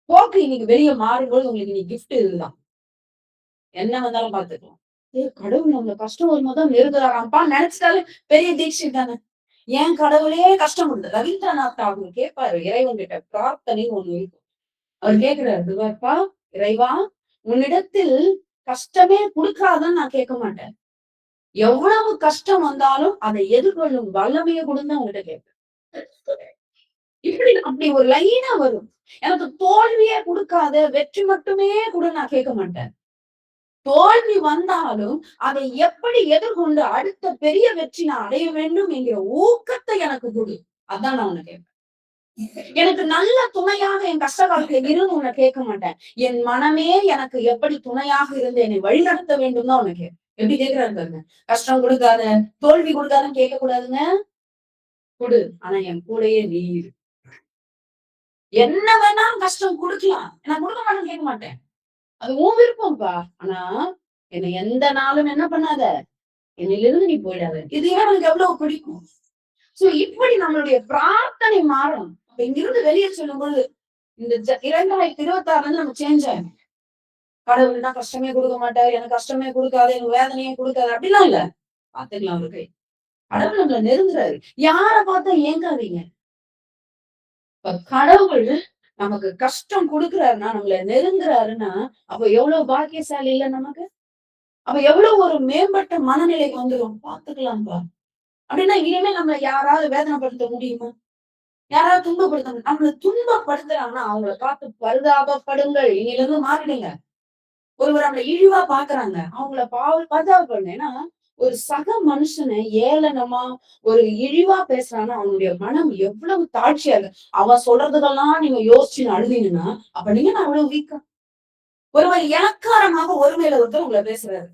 B: போக்கு இன்னைக்கு வெளியே மாறும்போது உங்களுக்கு இன்னைக்கு கிஃப்ட் இதுதான். என்ன வந்தாலும் பாத்துக்கலாம். கடவுள் நம்மள கஷ்டம் வரும்போதுதான் நெருங்குறாராம்ப்பா நினைச்சிட்டாலே பெரிய தீட்சை தானே. ஏன் கடவுளே கஷ்டம் கொடுத்து ரவீந்திரநாத் தாகூர் கேட்பாரு இறைவன் கிட்ட பிரார்த்தனைன்னு ஒண்ணு இருக்கும். அவர் கேட்கிறாரு, இறைவா உன்னிடத்தில் கஷ்டமே கொடுக்காதன்னு நான் கேட்க மாட்டேன். எவ்வளவு கஷ்டம் வந்தாலும் அதை எதிர்கொள்ளும் வல்லமையை கொடுன்னு உங்ககிட்ட கேட்பேன். இப்படி அப்படி ஒரு லைனா வரும். எனக்கு தோல்வியே கொடுக்காத வெற்றி மட்டுமே கூட நான் கேட்க மாட்டேன். தோல்வி வந்தாலும் அதை எப்படி எதிர்கொண்டு அடுத்த பெரிய வெற்றி நான் அடைய வேண்டும் என்கிற ஊக்கத்தை எனக்கு கொடு. அதான் நான் உன்னை கேட்பேன். எனக்கு நல்ல துணையாக என் கஷ்ட காலத்துல இருந்து உன்னை கேட்க மாட்டேன். என் மனமே எனக்கு எப்படி துணையாக இருந்து என்னை வழிநடத்த வேண்டும் தான் உனக்கு எப்படி கேட்கிறாரு பாருங்க. கஷ்டம் கொடுக்காத, தோல்வி கொடுக்காதுன்னு கேட்க கூடாதுங்க. கொடு, ஆனா என் கூடயே நீ இரு. என்ன வேணாலும் கஷ்டம் கொடுக்கலாம், நான் கொடுக்க மாட்டேன்னு கேட்க மாட்டேன். அது உன் விருப்பம்ப்பா. ஆனா என்னை எந்த நாளும் என்ன பண்ணாத, என்னிலிருந்து நீ போயிடாத. இது எனக்கு எவ்வளவு பிடிக்கும். சோ இப்படி நம்மளுடைய பிரார்த்தனை மாறும். அப்ப இங்கிருந்து வெளியே சொல்லும்போது இந்த 2026 நம்ம சேஞ்ச் ஆகும். கடவுள்னா கஷ்டமே கொடுக்க மாட்டாரு, எனக்கு கஷ்டமே கொடுக்காது, எனக்கு வேதனையே கொடுக்காது அப்படிலாம் இல்ல. பாத்துக்கலாம் அவரு கை. கடவுள் நம்மள நெருங்குறாரு. யார பார்த்தா ஏங்காதீங்க. இப்ப கடவுள் நமக்கு கஷ்டம் கொடுக்குறாருன்னா, நம்மள நெருங்குறாருன்னா, அப்ப எவ்வளவு பாக்கியசாலி இல்ல நமக்கு? அப்ப எவ்வளவு ஒரு மேம்பட்ட மனநிலைக்கு வந்துரும். பாத்துக்கலாம்பா. அப்படின்னா இனிமே நம்மள யாராவது வேதனைப்படுத்த முடியுமா? யாராவது துன்பப்படுத்த நம்மள துன்பப்படுத்துறாங்கன்னா அவங்கள பார்த்து பரிதாபப்படுங்கள். இன்னிலிருந்து மாறிடுங்க. ஒருவர் நம்மள இழிவா பாக்குறாங்க. அவங்கள பரிதாபப்படுங்க. ஏன்னா ஒரு சக மனுஷனை ஏளனமா ஒரு இழிவா பேசுறான்னா அவனுடைய மனம் எவ்வளவு தாழ்ச்சியா இருக்கு. அவன் சொல்றதுக்கெல்லாம் நீங்க யோசிச்சு அழுதீங்கன்னா அப்ப நீங்க நான் அவ்வளவு வீக்கா. ஒருவர் இலக்காரமாக ஒருமையில ஒருத்தர் உங்களை பேசுறாரு.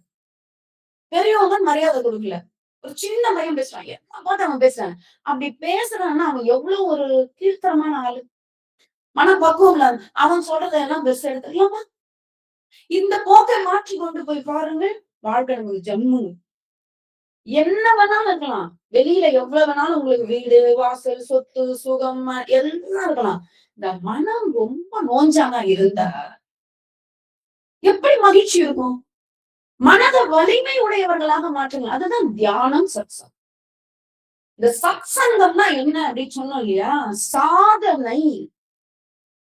B: பெரியவங்க மரியாதை கொடுக்கல. ஒரு சின்ன பையன் பேசுறாங்க. பார்த்து அவன் பேசுறான். அப்படி பேசுறான்னா அவன் எவ்வளவு ஒரு கீழ்த்தரமான ஆளு. மனப்பக்குவம் இல்லாத அவன் சொல்றதெல்லாம் பெருசா எடுத்துக்கலாமா? இந்த போக்கை மாற்றி கொண்டு போய் பாருங்கள். வாழ்க்கை நமக்கு ஜம்மு. என்ன வேணாலும் இருக்கலாம். வெளியில எவ்வளவு வேணாலும் உங்களுக்கு வீடு, வாசல், சொத்து, சுகம் எல்லாம் இருக்கலாம். இந்த மனம் ரொம்ப நோஞ்சானா இருந்தா எப்படி மகிழ்ச்சி இருக்கும்? மனத வலிமை உடையவர்களாக மாற்றுங்க. அதுதான் தியானம், சத்சங்கம். இந்த சத்சங்கம்னா என்ன அப்படின்னு சொன்னோம் இல்லையா? சாதனை.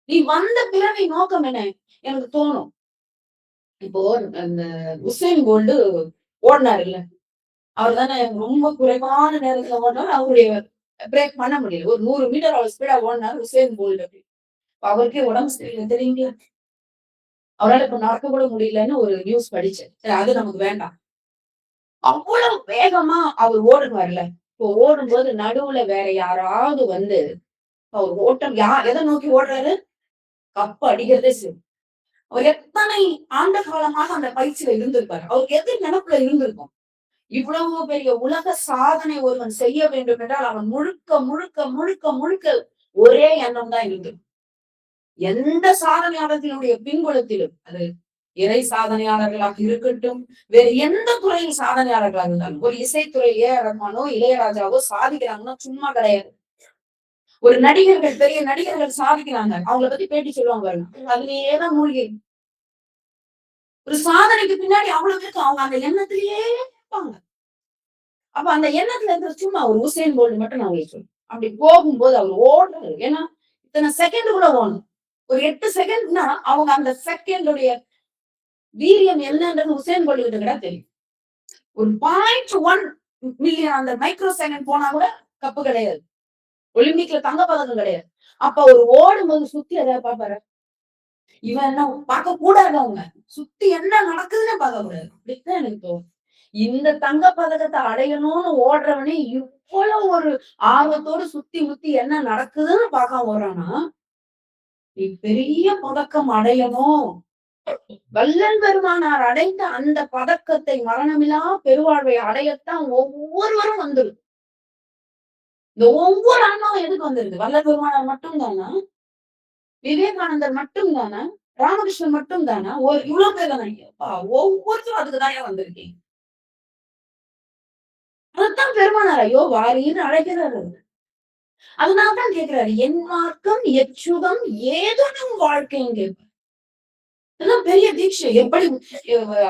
B: நீ வந்த பிறவி நோக்கம் என்ன? எனக்கு தோணும். இப்போ அந்த உசேன் போல்ட் ஓடினாரு இல்ல, அவர் தானே ரொம்ப குறைவான நேரத்துல ஓடினாரு. அவருடைய பிரேக் பண்ண முடியல. ஒரு 100 மீட்டர் அவர் ஸ்பீடா ஓடினாரு உசேன் போல்ட். அவருக்கே உடம்பு சரியில்லை தெரியுங்களா? அவரால் இப்ப நடக்க கூட முடியலன்னு ஒரு நியூஸ் படிச்சேன். சரி அது நமக்கு வேண்டாம். அவ்வளவு வேகமா அவர் ஓடுவார்ல. இப்போ ஓடும்போது நடுவுல வேற யாராவது வந்து அவர் ஓட்டம் எதை நோக்கி ஓடுறாரு? கப் அடிக்கிறதே சரி. அவர் எத்தனை ஆண்டு காலமாக அந்த பயிற்சியில இருந்திருப்பாரு. அவருக்கு எது நினைப்புல இருந்திருக்கும்? இவ்வளவு பெரிய உலக சாதனை ஒருவன் செய்ய வேண்டும் என்றால் அவன் முழுக்க முழுக்க முழுக்க முழுக்க ஒரே எண்ணம் தான் இருந்தது. எந்த சாதனையாளர்களுடைய பின்புலத்திலும் அது இறை சாதனையாளர்களாக இருக்கட்டும், வேறு எந்த துறையில் சாதனையாளர்களாக இருந்தாலும் ஒரு இசைத்துறை ஏ.ஆர். ரஹ்மானோ, இளையராஜாவோ சாதிக்கிறாங்கன்னா சும்மா கிடையாது. ஒரு நடிகர்கள் பெரிய நடிகர்கள் சாதிக்கிறாங்க. அவங்கள பத்தி பேட்டி சொல்லுவாங்க பாருங்க. அதுலயேதான் மூழ்கி ஒரு சாதனைக்கு பின்னாடி அவ்வளவு பேருக்கு அவங்க அந்த எண்ணத்திலேயே இருப்பாங்க. அப்ப அந்த எண்ணத்துல இருந்து சும்மா ஒரு உசேன் போல்ட் மட்டும் நான் உங்களுக்கு சொல்றேன். அப்படி போகும்போது அவர் ஓடுறாரு. ஏன்னா இத்தனை செகண்ட் கூட ஓடணும். ஒரு 8 செகண்ட்னா அவங்க அந்த செகண்டுடைய வீரியம் என்னன்றது உசேன் போல்ட் கிட்ட கூட தெரியும். ஒரு 0.1 மில்லியன் அந்த மைக்ரோ செகண்ட் போனா கூட கப்பு கிடையாது. ஒலிம்பிக்ல தங்க பதக்கம் கிடையாது. அப்ப அவர் ஓடும்போது சுத்தி எதாவது பாப்பாரு. இவன் என்ன பார்க்க கூடாது அவங்க. சுத்தி என்ன நடக்குதுன்னு பார்க்க கூடாது. அப்படித்தான் எனக்கு தோணும். இந்த தங்க பதக்கத்தை அடையணும்னு ஓடுறவனே இவ்வளவு ஒரு ஆர்வத்தோடு சுத்தி முத்தி என்ன நடக்குதுன்னு பார்க்காம ஓடுறானா, நீ பெரிய பதக்கம் அடையணும். வள்ளல் பெருமானார் அடைந்த அந்த பதக்கத்தை மரணமில்லா பெருவாழ்வை அடையத்தான் ஒவ்வொருவரும் வந்துரும். இந்த ஒவ்வொரு ஆன்மாவும் எதுக்கு வந்துருது? வள்ளல் பெருமானார் மட்டும் தானா? விவேகானந்தர் மட்டும் தானா? ராமகிருஷ்ணன் மட்டும் தானா? இவ்வளவு பேர் தானே? ஒவ்வொருத்தரும் அதுக்குதான் வந்திருக்கீங்க. அதுதான் பெருமானார் ஐயோ வாரின்னு அழைக்கிறாரு. அதனாலதான் கேட்கிறாரு, என் மார்க்கம் எச்சுகம் ஏதுனும் வாழ்க்கைன்னு கேட்பார். இதெல்லாம் பெரிய தீட்சை. எப்படி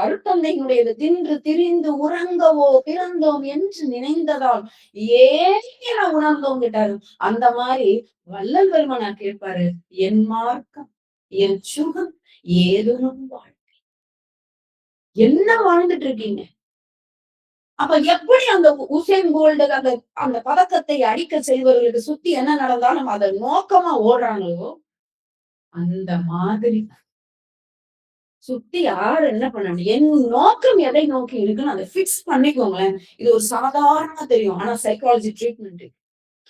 B: அருட்தந்தையினுடையது தின்று திரிந்து உறங்கவோ பிறந்தோம் என்று நினைந்ததால் ஏன் உணர்ந்தோம் கேட்டாரு. அந்த மாதிரி வள்ளல் பெருமானார் கேட்பாரு, என் மார்க்கம் என் சுகம் ஏதுனும் வாழ்க்கை. என்ன வாழ்ந்துட்டு இருக்கீங்க? அப்ப எப்படி அந்த உசேன் போல்ட் அந்த அந்த பதக்கத்தை அடிக்க செய்வர்களுக்கு சுத்தி என்ன நடந்தாலும் அதை நோக்கமா ஓடுறாங்களோ அந்த மாதிரி சுத்தி யாரு என்ன பண்ணணும்? என் நோக்கம் எதை நோக்கி இருக்குன்னு அதை பிக்ஸ் பண்ணிக்கோங்களேன். இது ஒரு சாதாரணமா தெரியும். ஆனா சைக்காலஜி ட்ரீட்மெண்ட்.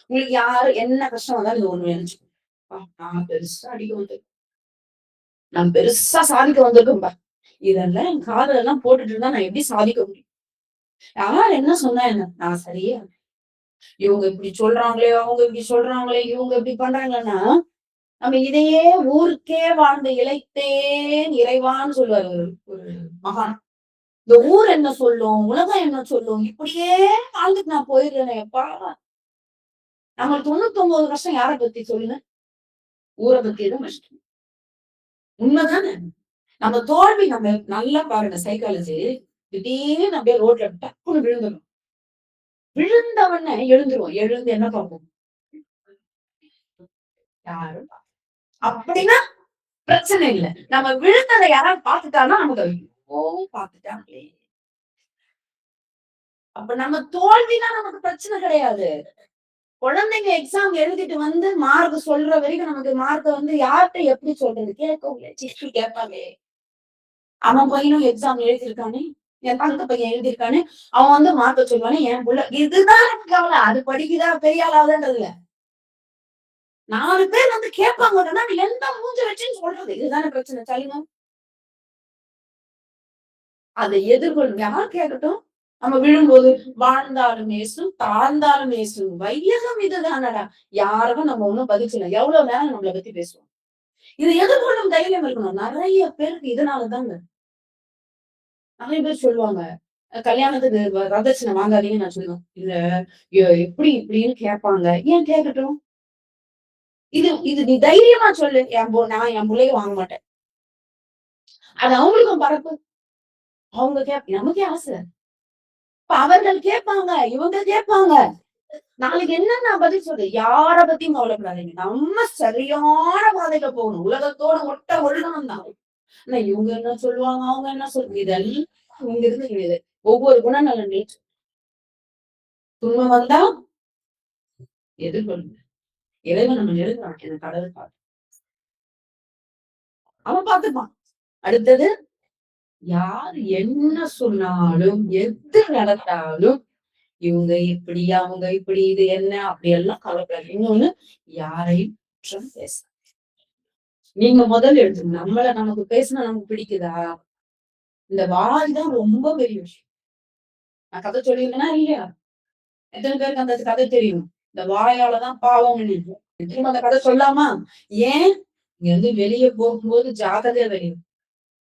B: உங்களுக்கு யாரு என்ன கஷ்டம் வந்தாலும் இது ஒண்ணு நினைச்சுக்கோங்க. நான் பெருசா அடிக்க வந்திருக்கேன். நான் பெருசா சாதிக்க வந்திருக்கேன்பா. இதெல்லாம் என் காதல எல்லாம் போட்டுட்டு இருந்தா நான் எப்படி சாதிக்க முடியும்? யார் என்ன சொன்னா என்ன? நான் சரியே இவங்க இப்படி சொல்றாங்களே, அவங்க இப்படி சொல்றாங்களே, இவங்க இப்படி பண்றாங்கன்னா, நம்ம இதையே ஊருக்கே வாழ்ந்து இளைத்தேன் இறைவான்னு சொல்லுவாரு ஒரு மகான். இந்த ஊர் என்ன சொல்லும்? உலகம் என்ன சொல்லும்? இப்படியே வாழ்ந்துட்டு நான் போயிடுறேனே எப்பா. நம்மளுக்கு 99 கஷ்டம் யாரை பத்தி சொல்லுங்க? ஊரை பத்தி தான் கஷ்டம். உண்மைதானே? நம்ம தோல்வி நம்ம நல்லா பாருங்க சைக்காலஜி. திடீர்னு அப்படியே ரோட்ல டக்குன்னு விழுந்துடும். விழுந்தவன எழுந்துருவோம். எழுந்து என்ன பார்ப்போம்? யாரும் அப்படின்னா பிரச்சனை இல்ல. நம்ம விழுந்ததை யாராவது பார்த்துட்டாங்கன்னா நமக்கு ஓ பார்த்துட்டாங்களே. அப்ப நம்ம தோல்விதான் நமக்கு பிரச்சனை கிடையாது. குழந்தைங்க எக்ஸாம் எழுதிட்டு வந்து மார்க் சொல்ற வரைக்கும் நமக்கு மார்க்க வந்து யார்கிட்ட எப்படி சொல்றது? கேட்கவுங்களே சித்தி கேட்பாங்களே. அவன் பையனும் எக்ஸாம் எழுதியிருக்கானே, என் தங்க பையன் எழுதியிருக்கானே, அவன் வந்து மார்க்க சொல்லுவானே, என் புள்ள இதுதான் எனக்கு கவலை. அது படிக்குதா பெரிய ஆளாவதுன்றது இல்ல. 4 பேர் வந்து கேட்பாங்கன்னா நீ எந்த மூஞ்ச வச்சுன்னு சொல்றது? இதுதானே பிரச்சனை. சொல்லுங்க. அதை எதிர்கொள்ளும். யார் கேட்கட்டும்? நம்ம விழும்போது வாழ்ந்தாலும் ஏசும், தாழ்ந்தாலும் ஏசும். வையகம் இதுதானடா. யாருக்கும் நம்ம ஒண்ணும் பதில் சொல்ல. எவ்வளவு நேரம் நம்மளை பத்தி பேசுவோம். இதை எதிர்கொள்ளும் தைரியம் இருக்கணும். நிறைய பேருக்கு இதனாலதாங்க. நிறைய பேர் சொல்லுவாங்க. கல்யாணத்துக்கு வரதட்சணை வாங்காதீங்கன்னு நான் சொல்லுவேன். இல்ல எப்படி இப்படின்னு கேட்பாங்க. ஏன் கேட்கட்டும்? இது இது நீ தைரியமா சொல்லு. நான் என் பிள்ளைய வாங்க மாட்டேன். அது அவங்களுக்கும் பரப்பு. அவங்க நமக்கே ஆசை. இப்ப அவர்கள் கேட்பாங்க, இவங்க கேட்பாங்க. நாளைக்கு என்ன நான் பதில் சொல்றேன்? யார பத்தியும் கவலைப்படாதீங்க. நம்ம சரியான பாதையில போகணும். உலகத்தோட ஒழுகணும் தான். ஆனா இவங்க என்ன சொல்லுவாங்க, அவங்க என்ன சொல்லுவாங்க, இதெல்லாம் இங்க இருந்து கிடையாது. ஒவ்வொரு குணநலன்கள் துன்பம் வந்தா எதிர்கொள்ளுங்க. இறைவன் நம்ம நெருங்குறான். எனக்கு கடவுள் பார்த்து அவன் பார்த்துப்பான். அடுத்தது யார் என்ன சொன்னாலும் எது நடந்தாலும் இவங்க இப்படி அவங்க இப்படி இது என்ன அப்படி எல்லாம் கவலைப்படாது. இன்னொன்னு யாரையும் குற்றம் பேச நீங்க முதல்ல எடுத்து நமக்கு பேசினா நமக்கு பிடிக்குதா? இந்த வாய் தான் ரொம்ப பெரிய விஷயம். நான் கதை சொல்லியிருந்தேன்னா இல்லையா? எத்தனை பேருக்கு அந்த கதை தெரியும்? இந்த வாயாலதான் பாவம் திரும்ப அந்த கதை சொல்லாமா? ஏன் இங்க இருந்து வெளியே போகும்போது ஜாதக வெளியும்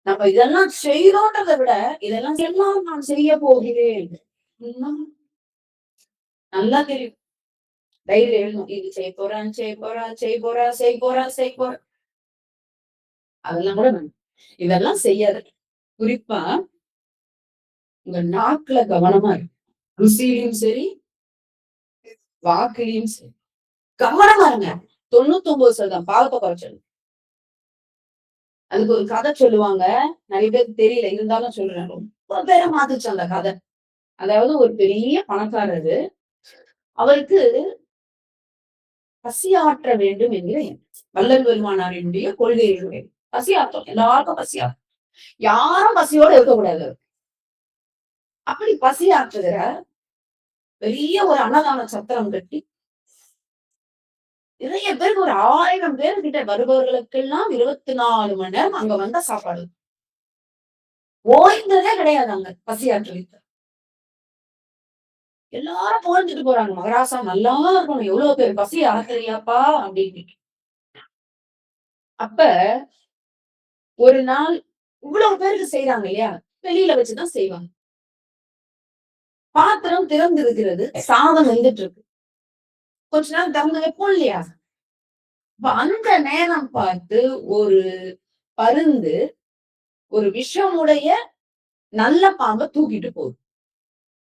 B: நம்ம இதெல்லாம் செய்யறோன்றதை விட இதெல்லாம் எல்லாம் நான் செய்ய போகிறேன் நல்லா தெரியும். தைரியம் எழுதும். இது செய்ய போறேன் செய்ய போறேன் செய்ய போறேன் செய்ய போறேன் செய்ய போறேன் அதெல்லாம் கூட இதெல்லாம் செய்யாத. குறிப்பா உங்க நாக்குல கவனமா இருக்கு. ருசியிலும் சரி வாக்குலையும் சரி கவனமா இருங்க. 99% பாவத்தை குறைச்சல். அதுக்கு ஒரு கதை சொல்லுவாங்க. நிறைய பேருக்கு தெரியல, இருந்தாலும் சொல்றேன். ரொம்ப பேரை மாத்துச்சு அந்த கதை. அதாவது ஒரு பெரிய பணக்காரரு, அவருக்கு பசியாற்ற வேண்டும் என்கிற வள்ளல் பெருமானாரினுடைய கொள்கை. பசியாற்றும், எல்லாருக்கும் பசியாற்றும், யாரும் பசியோட இருக்கக்கூடாது. அப்படி பசியாற்றுகிற பெரிய ஒரு அன்னதான சத்திரம் கட்டி நிறைய பேருக்கு ஒரு 1000 பேர் கிட்ட வருபவர்களுக்கெல்லாம் 24 மணி நேரம் அங்க வந்த சாப்பாடு ஓய்ந்ததே கிடையாது. அங்க பசியாற்று வைத்த எல்லாரும் புகழ்ந்துட்டு போறாங்க. மகராசா நல்லா இருக்கணும், எவ்வளவு பேர் பசி ஆத்துறியாப்பா அப்படின்னு. அப்ப ஒரு நாள் இவ்வளவு பேருக்கு செய்யறாங்க இல்லையா, வெளியில வச்சுதான் செய்வாங்க. பாத்திரம் திறந்து இருக்கிறது, சாதம் வெந்துட்டு இருக்கு. கொஞ்ச நேரம் திறந்து வைப்போம் இல்லையா? அந்த நேரம் பார்த்து ஒரு பருந்து ஒரு விஷமுடைய நல்ல பாம்பை தூக்கிட்டு போகுது.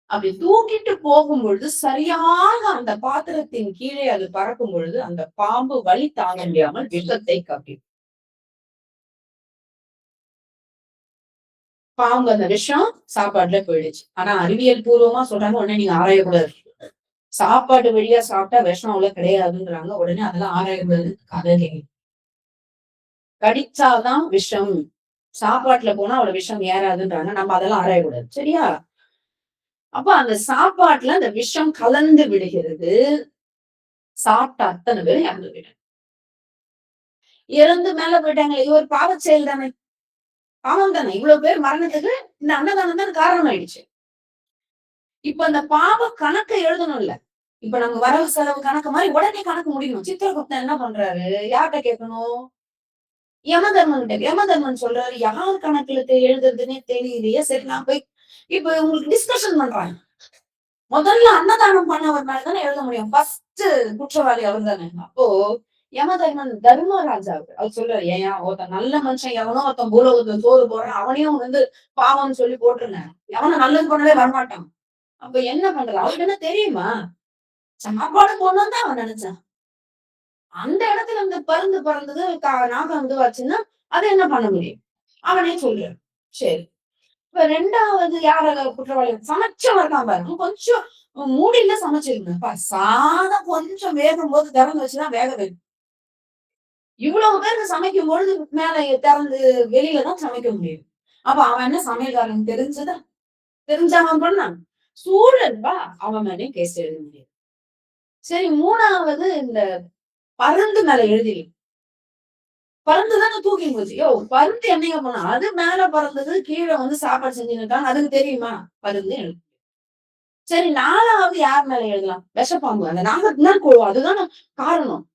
B: அப்படி தூக்கிட்டு போகும் பொழுது சரியாக அந்த பாத்திரத்தின் கீழே அது பறக்கும் பொழுது அந்த பாம்பு வலி தாங்க முடியாமல் விஷத்தை காட்டிடும். பாம்பு அந்த விஷம் சாப்பாட்டுல போயிடுச்சு. ஆனா அறிவியல் பூர்வமா சொல்றாங்க, உடனே நீங்க ஆராயக்கூடாது. சாப்பாட்டு வழியா சாப்பிட்டா விஷம் அவ்வளவு கிடையாதுன்றாங்க. உடனே அதெல்லாம் ஆராயக்கூடாது. கதை கேட்கும். கடிச்சாதான் விஷம், சாப்பாட்டுல போனா அவ்வளவு விஷம் ஏறாதுன்றாங்க. நம்ம அதெல்லாம் ஆராயக்கூடாது. சரியா? அப்ப அந்த சாப்பாட்டுல அந்த விஷம் கலந்து விடுகிறது. சாப்பிட்ட அத்தனை பேரும் இறந்து போயிட்டாங்க. இறந்து மேல போயிட்டாங்க. இது ஒரு பாவச் செயல் தானே, பாவம் தானே. இவ்வளவு பேர் மரணத்துக்கு இந்த அன்னதானம் தான் காரணம் ஆயிடுச்சு. இப்ப அந்த பாவ கணக்கை எழுதணும் இல்ல. இப்ப நம்ம வரவு செலவு கணக்கு மாதிரி உடனே கணக்கு முடியணும். சித்திரகுப்தன் என்ன பண்றாரு? யார்கிட்ட கேட்கணும்? யமதர்மன் கிட்ட. யமதர்மன் சொல்றாரு, யார் கணக்குல எழுதுறதுன்னே தெரியலையே. சரி, நான் போய் இப்ப உங்களுக்கு டிஸ்கஷன் பண்றாங்க. முதல்ல அன்னதானம் பண்ணவர் மேலதானே எழுத முடியும். ஃபர்ஸ்ட் குற்றவாளி அவர் தானே. அப்போ யமதர்மன் தர்மராஜா அவர் சொல்றாரு, ஏன் ஒருத்தன் நல்ல மனுஷன் எவனோ ஒருத்தன் பூலோகத்துல சோறு போறான், அவனையும் பாவம்னு சொல்லி போட்டுருந்தேன். எவனும் நல்லது பண்ணவே வரமாட்டான். அப்ப என்ன பண்றது? அவருக்கு என்ன தெரியுமா? சாப்பாடு போடணும் தான் அவன் நினைச்சான். அந்த இடத்துல இந்த பருந்து பறந்தது நாகம் வச்சுன்னா அதை என்ன பண்ண முடியும்? அவனே சொல்றான். சரி, இப்ப 2வது யார குற்றவாளி? சமைச்சவன் இருக்கான் பாருங்க. கொஞ்சம் மூடில சமைச்சிருக்கணும்ப்பா. சாதம் கொஞ்சம் வேகும் போது திறந்து வச்சுதான் வேக வைக்கும். இவ்வளவு பேருக்கு சமைக்கும் பொழுது மேல திறந்து வெளியில தான் சமைக்க முடியும். அப்ப அவன் என்ன சமையல்காரன் தெரிஞ்சதா? தெரிஞ்சவன் பண்ணான். சூழல்பா, அவன் மேலே கேஸ் எழுத முடியும். சரி, 3வது இந்த பருந்து மேல எழுதி. பருந்து தானே தூக்கி போச்சு. யோ, பருந்து என்னைய பண்ணா? அது மேல பறந்தது, கீழே சாப்பாடு செஞ்சுருக்காங்க. அதுக்கு தெரியுமா? பருந்து எழுது. சரி, 4வது யார் மேல எழுதலாம்? விஷப்பாம்பு. அந்த நாகத்தான் கொள்வோம். அதுதான் காரணம்.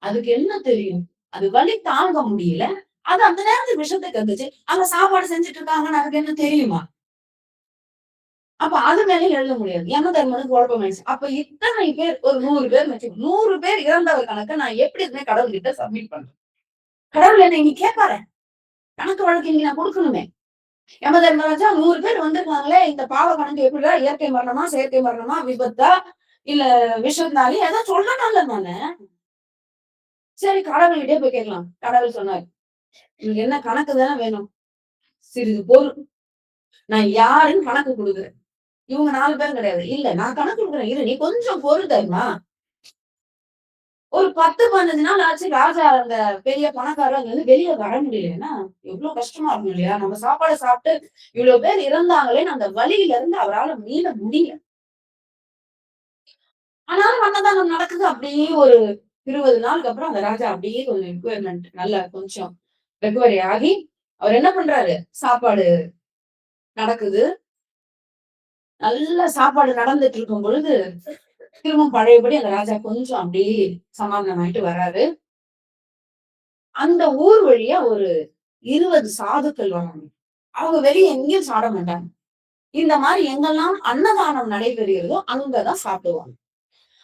B: அதுக்கு என்ன தெரியும்? அது வலி தாங்க முடியல. அது அந்த நேரத்துல விஷத்தை கத்துச்சு. அங்க சாப்பாடு செஞ்சுட்டு இருக்காங்கன்னு அதுக்கு என்ன தெரியுமா? அப்ப அது மேல எழுத முடியாது. யமதர்மனுக்கு குழப்பம் ஆயிடுச்சு. அப்ப இத்தனை பேர், ஒரு 100 பேர் வச்சு 100 பேர் இறந்தவர் கணக்க நான் எப்படி கடவுள் கிட்ட சப்மிட் பண்றேன்? கடவுள் என்ன இன்னைக்கு கேட்பாரு? கணக்கு வழக்கு இன்னைக்கு நான் கொடுக்கணுமே. யமதர்மராஜா, 100 பேர் வந்திருக்காங்களே, இந்த பாவ கணக்கு எப்படிடா? இயற்கை மரணமா, செயற்கை மரணமா, விபத்தா, இல்ல விஷத்தினாலே ஏதாவது சொல்லணும்ல நானு. சரி, கடவுள்கிட்டே போய் கேட்கலாம். கடவுள் சொன்னாரு, உங்களுக்கு என்ன கணக்கு தானே வேணும்? சிறிது பொருள், நான் யாருன்னு கணக்கு கொடுக்குறேன். இவங்க 4 பேர் கிடையாது. இல்ல, நான் கணக்கு கொடுக்குறேன். இரு, நீ கொஞ்சம் பொறு தர்மா. ஒரு 10, 15 நாள் ஆச்சு. ராஜா அந்த பெரிய பணக்காரர் அங்க இருந்து வெளிய வர முடியல. ஏன்னா, எவ்வளவு கஷ்டமா இருக்கும் இல்லையா? நம்ம சாப்பாடு சாப்பிட்டு இவ்வளவு பேர் இறந்தாங்களேன்னு அந்த வலியில இருந்து அவரால மீள முடியல. ஆனாலும் அன்னதானம் நடக்குது. அப்படியே ஒரு 20 நாளுக்கு அப்புறம் அந்த ராஜா அப்படியே கொஞ்சம் ரிக்வயர்மென்ட் நல்லா கொஞ்சம் ரெக்கவரி ஆகி, அவர் என்ன பண்றாரு? சாப்பாடு நடக்குது. நல்ல சாப்பாடு நடந்துட்டு இருக்கும் பொழுது, திரும்பவும் பழையபடி அந்த ராஜா கொஞ்சம் அப்படியே சமாதானம் ஆயிட்டு வராரு. அந்த ஊர் வழியா ஒரு 20 சாதுக்கள் வராங்க. அவங்க வெளிய எங்கேயும் சாப்பிட மாட்டாங்க. இந்த மாரி எங்கெல்லாம் அன்னதானம் நடைபெறுகிறதோ அங்கதான் சாப்பிடுவாங்க.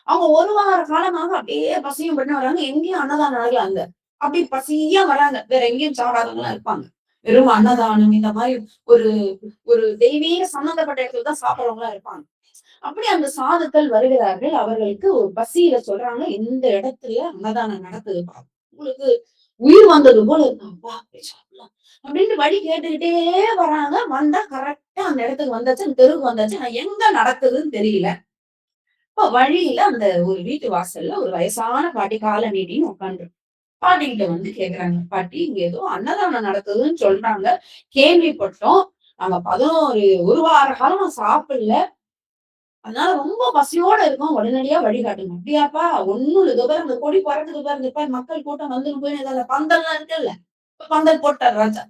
B: அவங்க ஒரு வார காலமாக அப்படியே பசியும் பண்ணி வராங்க. எங்கேயும் அன்னதானம் நடக்கல அங்க. அப்படி பசியா வராங்க. வேற எங்கேயும் சாப்பிடாதவங்கலாம் இருப்பாங்க. வெறும் அன்னதானம் இந்த மாரி ஒரு ஒரு தெய்வீக சம்பந்தப்பட்ட இடத்துல தான் சாப்பிடுறவங்களா இருப்பாங்க. அப்படி அந்த சாதுக்கள் வருகிறார்கள். அவர்களுக்கு ஒரு பசியில சொல்றாங்க, இந்த இடத்துல அன்னதானம் நடக்குதுப்பா. உங்களுக்கு உயிர் வந்தது போல இருக்கு. அப்பா போய் சாப்பிடலாம். அப்படின்னு வழி கேட்டுக்கிட்டே வராங்க. வந்தா கரெக்ட்டா அந்த இடத்துக்கு வந்தாச்சு. அந்த தெருவுக்கு வந்தாச்சு. ஆனா எங்க நடக்குதுன்னு தெரியல. இப்ப வழியில அந்த ஒரு வீட்டு வாசல்ல ஒரு வயசான பாட்டி கால நீட்டின்னு உட்காந்துருக்கு. பாட்டிகிட்ட வந்து கேக்குறாங்க. பாட்டி இங்க ஏதோ அன்னதானம் நடக்குதுன்னு சொல்றாங்க. கேள்விப்பட்டோம். நாங்க 1 வார காலமா சாப்பிடல. அதனால ரொம்ப பசியோட இருக்கோம். உடனடியா வழிகாட்டுங்க. அப்படியாப்பா? ஒண்ணும் இல்ல. இதோ பாரு அந்த கொடி பறக்குது பாரு. இந்த பாரு மக்கள் கூட்டம் வந்துன்னு போய் அந்த பந்தல்லாம் இருக்குல்ல. பந்தல் போட்டாரு ராஜா.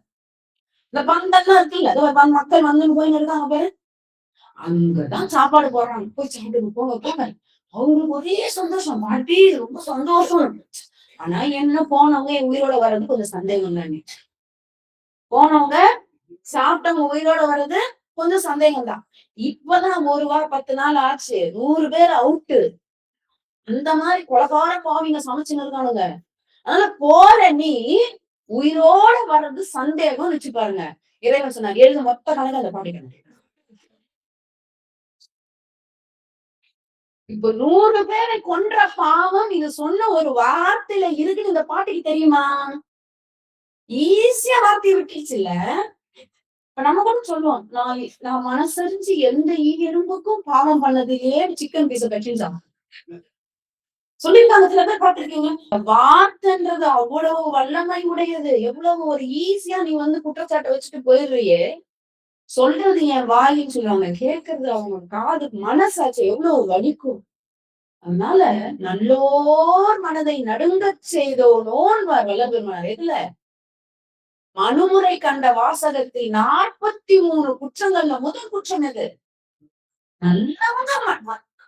B: இந்த பந்தல்லாம் இருக்குல்ல. இதோ மக்கள் வந்துன்னு போயின்னு இருக்காங்க பாரு. அங்கதான் சாப்பாடு போடுறாங்க. போய் சாப்பிடுங்க. போங்க, போங்க. அவங்களுக்கு ஒரே சந்தோஷம். பாட்டி ரொம்ப சந்தோஷம். ஆனா என்ன போனவங்க என் உயிரோட வர்றது கொஞ்சம் சந்தேகம் தானே. போனவங்க சாப்பிட்டவங்க உயிரோட வர்றது கொஞ்சம் சந்தேகம் தான். இப்பதான் 1 வாரம் 10 நாள் ஆச்சு. 100 பேர் அவுட்டு. அந்த மாரி கொலைகார பாவிங்க சமைச்சுன்னு இருக்கானுங்க. அதனால போற நீ உயிரோட வர்றது சந்தேகம்னு வச்சு பாருங்க. இறைவன் சொன்னார், எழுத மொத்த கணக்கு அந்த பாட்டிக்கு. இப்ப 100 பேரை கொன்ற பாவம் நீங்க சொன்ன ஒரு வார்த்தையில இருக்குன்னு இந்த பாட்டிக்கு தெரியுமா? ஈஸியா வார்த்தைய விட்டுருச்சுல்ல. இப்ப நம்ம கூட சொல்லுவோம். நான் மனசறிஞ்சு எந்த எறும்புக்கும் பாவம் பண்ணதிலேயே சிக்கன் பீஸ கட்டின்னு சாப்பிடுவேன். சொல்லியிருக்காங்க சில பேர் பார்த்திருக்கீங்களா? வார்த்தைன்றது அவ்வளவு வல்லமை உடையது. எவ்வளவு ஒரு ஈஸியா நீ வந்து குற்றச்சாட்டை வச்சுட்டு போயிடுறியே. சொல்றது என் வாயின்னு சொல்லுவாங்க. கேட்கறது அவங்க காது மனசாட்சி எவ்வளவு வலிக்கும். அதனால நல்லோர் மனதை நடுங்கச் செய்தோனோன்னு வல்லபெருமானார். எதுல? மனுமுறை கண்ட வாசகத்தில் 43 குற்றங்கள்ல முதல் குற்றம் எது? நல்லவங்க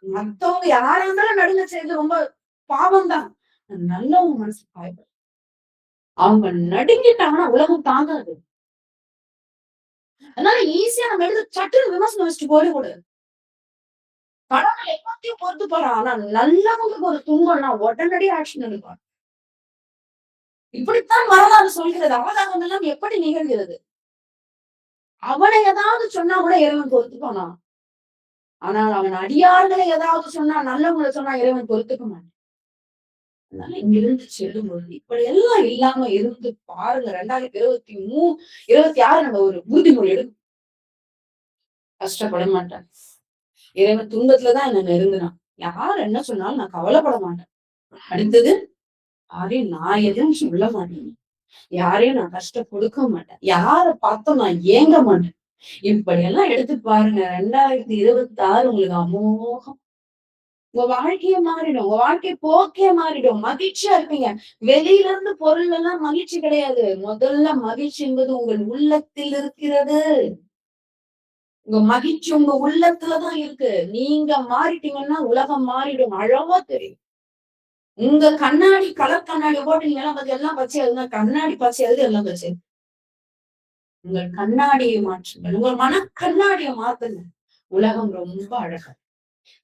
B: மத்தவங்க யாரா இருந்தாலும் நடுங்க செய்யறது ரொம்ப பாவம் தான். நல்லவங்க மனசு காயப்படும். அவங்க நடுங்கிட்டாங்கன்னா உலகம் தாங்காது. அதனால ஈஸியா நம்ம எடுத்து சட்டுன்னு விமர்சனம் வச்சுட்டு போயிடக்கூடாது. கடவுள் எல்லாத்தையும் பொறுத்து போறான். ஆனா நல்லவங்களுக்கு ஒரு துன்பம்னா உடனடியா ஆக்ஷன் எடுப்பான். இப்படித்தான் வரலாறு சொல்கிறது. அவதாகம் எல்லாம் எப்படி நிகழ்கிறது? அவனை ஏதாவது சொன்னா கூட இறைவன் பொறுத்துப்பானா? ஆனால் அவன் அடியார்களை ஏதாவது சொன்னா, நல்லவங்களை சொன்னா இறைவன் பொறுத்துக்க மாட்டான். அதனால இங்கிருந்து செல்லும் பொழுது இப்படி எல்லாம் இல்லாம இருந்து பாருங்க. 2026 நம்ம ஒரு உறுதிமொழி எடுக்கும். கஷ்டப்பட மாட்டேன். இறைவன் துன்பத்துலதான் என்ன நெருங்குறான். யார் என்ன சொன்னாலும் நான் கவலைப்பட மாட்டேன். அடுத்தது யாரையும் நான் எதுவும் சொல்ல மாட்டேன். யாரையும் நான் கஷ்டம் கொடுக்க மாட்டேன். யார பார்த்தும் நான் ஏங்க மாட்டேன். இப்படி எல்லாம் எடுத்து பாருங்க. 2026 உங்களுக்கு அமோகம். உங்க வாழ்க்கையே மாறிடும். உங்க வாழ்க்கை போக்கே மாறிடும். மகிழ்ச்சியா இருப்பீங்க. வெளியில இருந்து பொருள் எல்லாம் மகிழ்ச்சி கிடையாது. முதல்ல மகிழ்ச்சி என்பது உங்கள் உள்ளத்தில் இருக்கிறது. உங்க மகிழ்ச்சி உங்க உள்ளத்துலதான் இருக்கு. நீங்க மாறிட்டீங்கன்னா உலகம் மாறிடும். அழகா தெரியும். உங்க கண்ணாடி கலர் கண்ணாடி போட்டு நீங்க எல்லாம் பச்சை எழுதுனா கண்ணாடி பச்சை எழுது எல்லாம் பச்சை. உங்கள் கண்ணாடியை மாற்றுங்கள். உங்கள் மன கண்ணாடியை மாத்துங்க. உலகம் ரொம்ப அழகா.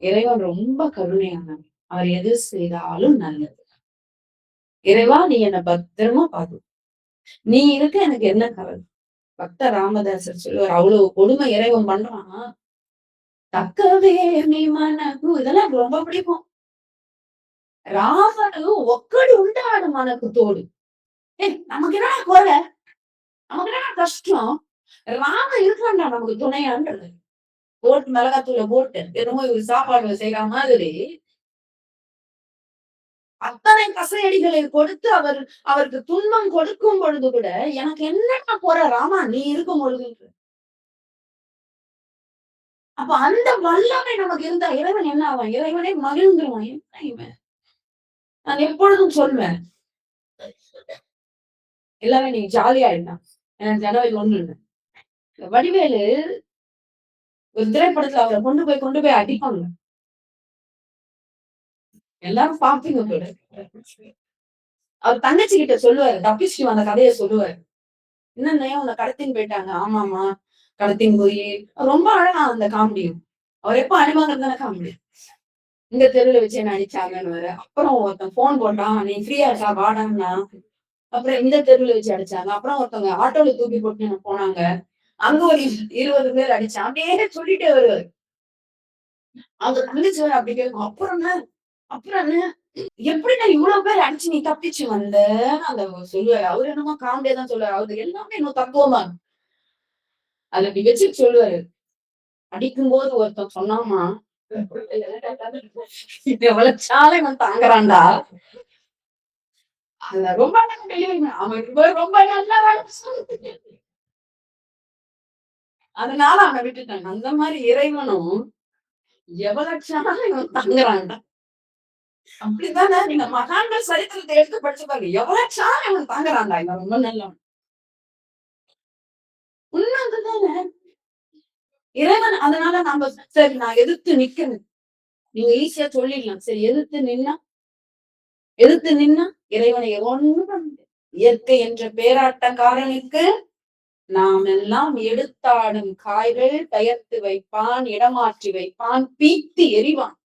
B: இறைவன் ரொம்ப கருணையானவர். அவர் எது செய்தாலும் நல்லது. இறைவா நீ என்னை பத்திரமா பாத்து. நீ இருக்க எனக்கு என்ன கவலை? பக்த ராமதாசர் சொல்லுவார். அவ்வளவு கொடுமை இறைவன் பண்றான். தக்கவே நீ மனகு இதெல்லாம் எனக்கு ரொம்ப பிடிக்கும். ராமனு ஒக்கடி உண்டாடு மனக்கு தோடு. நமக்கு என்ன குறை? நமக்கு என்ன கஷ்டம்? ராமன் இருக்கான்டா நமக்கு துணையான்றது. போட்டு மிளகாத்தூளை போட்டு என்னமோ இவரு சாப்பாடு செய்யற மாதிரி அத்தனை கசையடிகளை கொடுத்து அவருக்கு துன்பம் கொடுக்கும் பொழுது கூட எனக்கு என்னடா குறை ராமா நீ இருக்கும் பொழுது. அப்ப அந்த வல்லமை நமக்கு இருந்தா இறைவன் என்ன ஆவான்? இறைவனே மகிழ்ந்துருவான். என்ன இவன்? நான் எப்பொழுதும் சொல்வேன். எல்லாமே நீ ஜாலியா இருந்தான். ஜனவரி 1 வடிவேலு ஒரு திரைப்படத்துல அவரை கொண்டு போய் அடிப்பாங்க. எல்லாரும் பாப்பீங்க போல. அவர் தங்கச்சி கிட்ட சொல்லுவாரு. தப்பிச்சுட்டு வந்த கதைய சொல்லுவாரு. என்னண்ணே உன்னை கடத்தின்னு போயிட்டாங்க. ஆமாமா கடத்தின்னு போய் ரொம்ப அழகா அந்த காமெடியும். அவர் எப்ப அடிவாங்கிறது தானே காமெடி. இந்த தெருவுல வச்சு என்ன அடிச்சாங்கன்னு. அப்புறம் ஒருத்தன் போன் போட்டான். நீ ஃப்ரீயா இருக்கா வாடான்னா. அப்புறம் இந்த தெருவுல வச்சு அடிச்சாங்க. அப்புறம் ஒருத்தவங்க ஆட்டோல தூக்கி போட்டு போனாங்க. அங்க ஒரு 20 பேர் அடிச்சான். அப்படியே சொல்லிட்டே வருவாரு. அவங்க தங்கச்சி வேற அப்படி கேட்கும். அப்புறம் என்ன எப்படிடா இவ்வளவு பேர் அடிச்சு நீ தப்பிச்சு வந்த அந்த சொல்லுவாரு. அவரு என்னமோ காமெடியா தான் சொல்லுவாரு. அவரு எல்லாமே இன்னும் தத்துவமா அதை அப்படி வச்சுட்டு சொல்லுவாரு. அடிக்கும் போது ஒருத்தன் சொன்னாமா எவ்வளவு சாலை இவன் தாங்குறான்டா. அதுல ரொம்ப அவன் ரொம்ப நல்லா அதனால அவனை விட்டுட்டாங்க. அந்த மாதிரி இறைவனும் எவ்வளவு சாலை இவன் தாங்குறான்டா. அப்படித்தானே நீங்க மகான்கள் சரித்திரத்தை எடுத்து படிச்சு பாருங்க. எவ்வளவு சாலை இவன் தாங்குறான்டா. இவன் ரொம்ப நல்லவன். உண்மை அதுதானே. இறைவன் அதனால நம்ம சரி நான் எதிர்த்து நிக்கணும். நீங்க ஈஸியா சொல்லிடலாம். சரி எதிர்த்து நின்னா இறைவனை ஒண்ணும் பண்ண முடியாது. இயற்கை என்ற பேராட்டக்காரனுக்கு நாம் எல்லாம் எடுத்தாடும் காய்கள் பெயர்த்து வைப்பான், இடமாற்றி வைப்பான், பீத்தி எறிவான்.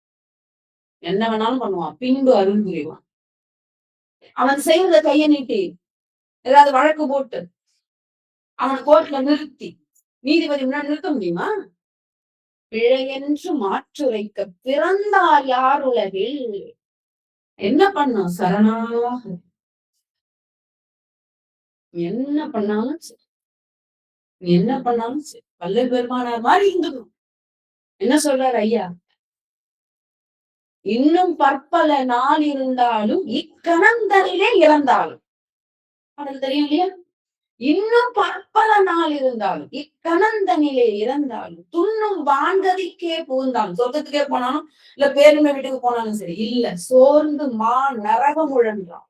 B: என்ன வேணாலும் பண்ணுவான். பின்பு அருள் புரிவான். அவன் செய்யறத கையை நீட்டி ஏதாவது வழக்கு போட்டு அவன் கோர்ட்ல நிறுத்தி நீதிபதி முன்னாடி நிறுத்த முடியுமா? பிழையென்று மாற்றுரைக்க பிறந்தார் யார் உலகில். என்ன பண்ணும்? சரணாக என்ன பண்ணாலும் சரி. என்ன பண்ணாலும் சரி. வள்ளல் பெருமானார் மாதிரி இருந்துடும். என்ன சொல்றாரு ஐயா? இன்னும் பற்பல நாள் இருந்தாலும் இக்கணந்தனிலே இறந்தாலும். அது தெரியும் இல்லையா? இன்னும் பற்பல நாள் இருந்தாலும் இக்கணந்தனிலே இறந்தாலும் துண்ணும் வான்கதிக்கே புகுந்தாலும் சொர்க்கத்துக்கே போனாலும் இல்ல பேருமை வீட்டுக்கு போனாலும் சரி இல்ல சோர்ந்து நரகம் உழன்றான்.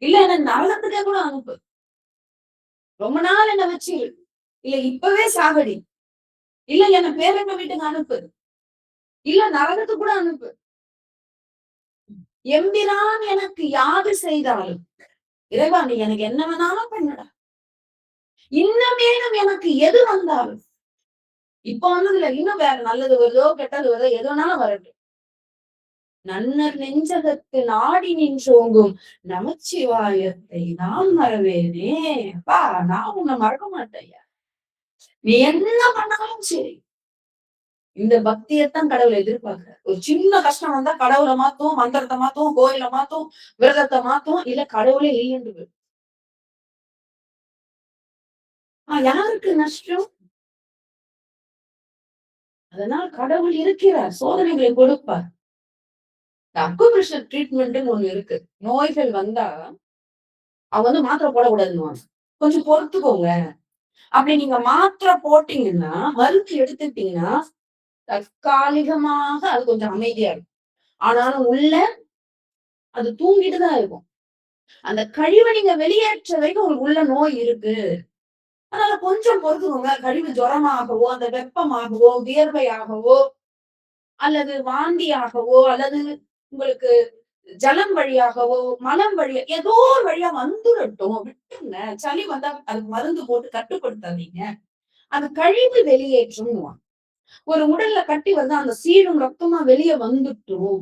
B: இல்ல என்ன நரகத்துக்கே கூட அனுப்பு. ரொம்ப நாள் என்ன வச்சு இல்ல இப்பவே சாகடி. இல்ல என்ன பேருமை வீட்டுக்கு அனுப்பு. இல்ல நரகத்துக்கு கூட அனுப்பு. எம்பிரான் எனக்கு யாது செய்தாலும் இறைவா நீ எனக்கு என்ன வேணாலும் பண்ணுடா. இன்னமேலும் எனக்கு எது வந்தாலும் இப்ப வந்ததுல இன்னும் வேற நல்லது வருதோ கெட்டது வருதோ எது வேணாலும் வரட்டும். நன்னர் நெஞ்சகத்து நாடி நின்றோங்கும் நமச்சிவாயத்தை நான் மறவேனே. அப்பா நான் உன்னை மறக்க மாட்டேயா. நீ என்ன பண்ணாலும் சரி. இந்த பக்தியத்தான் கடவுளை எதிர்பார்க்க. ஒரு சின்ன கஷ்டம் வந்தா கடவுளை மாத்தும், மந்திரத்தை மாத்தும், கோயிலை மாத்தும், விரதத்தை மாத்தும், இல்ல கடவுளே இல்லைன்னு. யாருக்கு நஷ்டம்? அதனால் கடவுள் இருக்கிறார். சோதனைகளை கொடுப்பார். அக்குப்ரெஷர் ட்ரீட்மெண்ட்னு ஒண்ணு இருக்கு. நோய்கள் வந்தா அவங்க மாத்திரை போடக்கூடாதுன்னு கொஞ்சம் பொறுத்துக்கோங்க. அப்படி நீங்க மாத்திரை போட்டீங்கன்னா மருந்து எடுத்துட்டீங்கன்னா தற்காலிகமாக அது கொஞ்சம் அமைதியா இருக்கும். ஆனாலும் உள்ள அது தூங்கிட்டுதான் இருக்கும். அந்த கழிவை நீங்க வெளியேற்ற வரைக்கும் உங்களுக்கு உள்ள நோய் இருக்கு. அதனால கொஞ்சம் பொறுத்துக்கோங்க. கழிவு ஜுரமாகவோ அந்த வெப்பமாகவோ வியர்வையாகவோ அல்லது வாந்தியாகவோ அல்லது உங்களுக்கு ஜலம் வழியாகவோ மலம் வழியா ஏதோ ஒரு வழியா வந்துடட்டும் விட்டுங்க. சளி வந்தா அதுக்கு மருந்து போட்டு கட்டுப்படுத்தாதீங்க. அது கழிவு வெளியேற்றும். ஒரு உடல்ல கட்டி வந்து அந்த சீழும் ரத்தமா வெளியே வந்துட்டும்.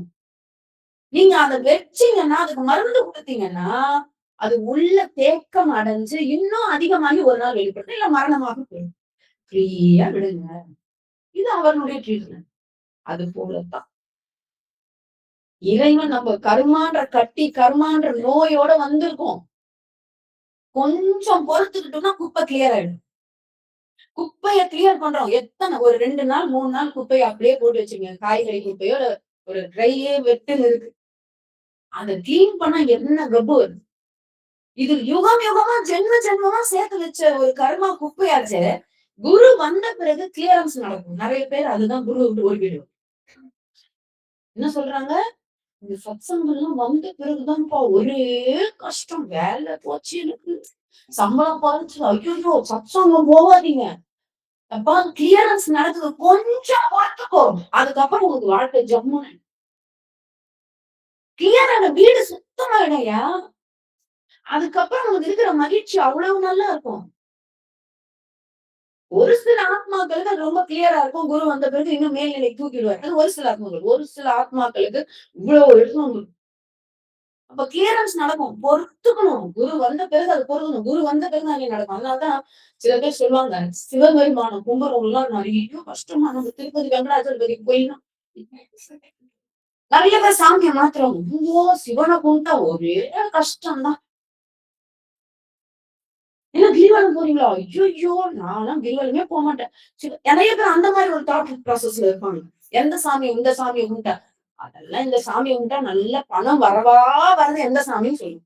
B: நீங்க அதை வச்சீங்கன்னா அதுக்கு மருந்து கொடுத்தீங்கன்னா அது உள்ள தேக்கம் அடைஞ்சு இன்னும் அதிகமாகி ஒரு நாள் வெளிப்படுது இல்ல மரணமாக போயிடும். ஃப்ரீயா விடுங்க. இது அவர்களுடைய ட்ரீட்மெண்ட். அது போலத்தான் இறைவன் நம்ம கர்மான்ற நோயோட வந்திருக்கோம். கொஞ்சம் பொறுத்துக்கிட்டோம்னா குப்பை கிளியர் ஆயிடும். குப்பைய கிளியர் பண்றோம். எத்தனை ஒரு 2 நாள் 3 நாள் குப்பையை அப்படியே போட்டு வச்சுங்க. காய்கறி குப்பையோ ஒரு ட்ரையே வெட்டுன்னு இருக்கு. அதை கிளீன் பண்ண என்ன கப்பு வருது. இது யுகம் யுகமா ஜென்ம ஜென்மமா சேர்த்து வச்ச ஒரு கர்மா குப்பையாச்சு. குரு வந்த பிறகு கிளியரன்ஸ் நடக்கும். நிறைய பேர் அதுதான் குரு விட்டு ஓடிடுவோம். என்ன சொல்றாங்க, இந்த சத்சங்கம்லாம் வந்த பிறகுதான்ப்பா ஒரே கஷ்டம். வேலை போச்சு எனக்கு, சம்பளம் குறைச்சு, ஐயோ சத்சங்கம் போகாதீங்க, அப்பா கிளியரன்ஸ் நடக்குது, கொஞ்சம் பார்த்துக்கோ, அதுக்கப்புறம் உங்களுக்கு வாழ்க்கை ஜம்முன்னு கிளியரான வீடு சுத்தமாயிடையா. அதுக்கப்புறம் உங்களுக்கு இருக்கிற மகிழ்ச்சி அவ்வளவு நல்லா இருக்கும். ஒரு சில ஆத்மாக்களுக்கு அது ரொம்ப கிளியரா இருக்கும். குரு வந்த பிறகு இன்னும் மேல்நிலைக்கு தூக்கிடுவாரு. அது ஒரு சில ஆத்மாக்கள். ஒரு சில ஆத்மாக்களுக்கு இவ்வளவு எழுதணும். அப்ப கிளியரன்ஸ் நடக்கும். பொறுத்துக்கணும். குரு வந்த பிறகு அது பொறுக்கணும். குரு வந்த பிறகு அங்கே நடக்கும். அதனாலதான் சில பேர் சொல்லுவாங்க, சிவபெருமான கும்புறவங்கலாம் நிறைய கஷ்டமா நம்ம திருப்பதி வெங்கடாச்சலபதிக்கு போயிடணும். நிறைய பேர் சாமியை மாத்துறவங்க. ஐயோ சிவனை கும்பிட்டா ஒரே கஷ்டம் தான். என்ன கிரிவலம் போறீங்களா? ஐயோ நான்லாம் கிரிவலமே போக மாட்டேன். நிறைய பேர் அந்த மாதிரி ஒரு தாட் ப்ராசஸ்ல இருப்பாங்க. எந்த சாமி இந்த சாமியை கும்பிட்டா, அதெல்லாம் இந்த சாமியை கும்பிட்டா நல்ல பணம் வரவா வரது எந்த சாமியும் சொல்லும்.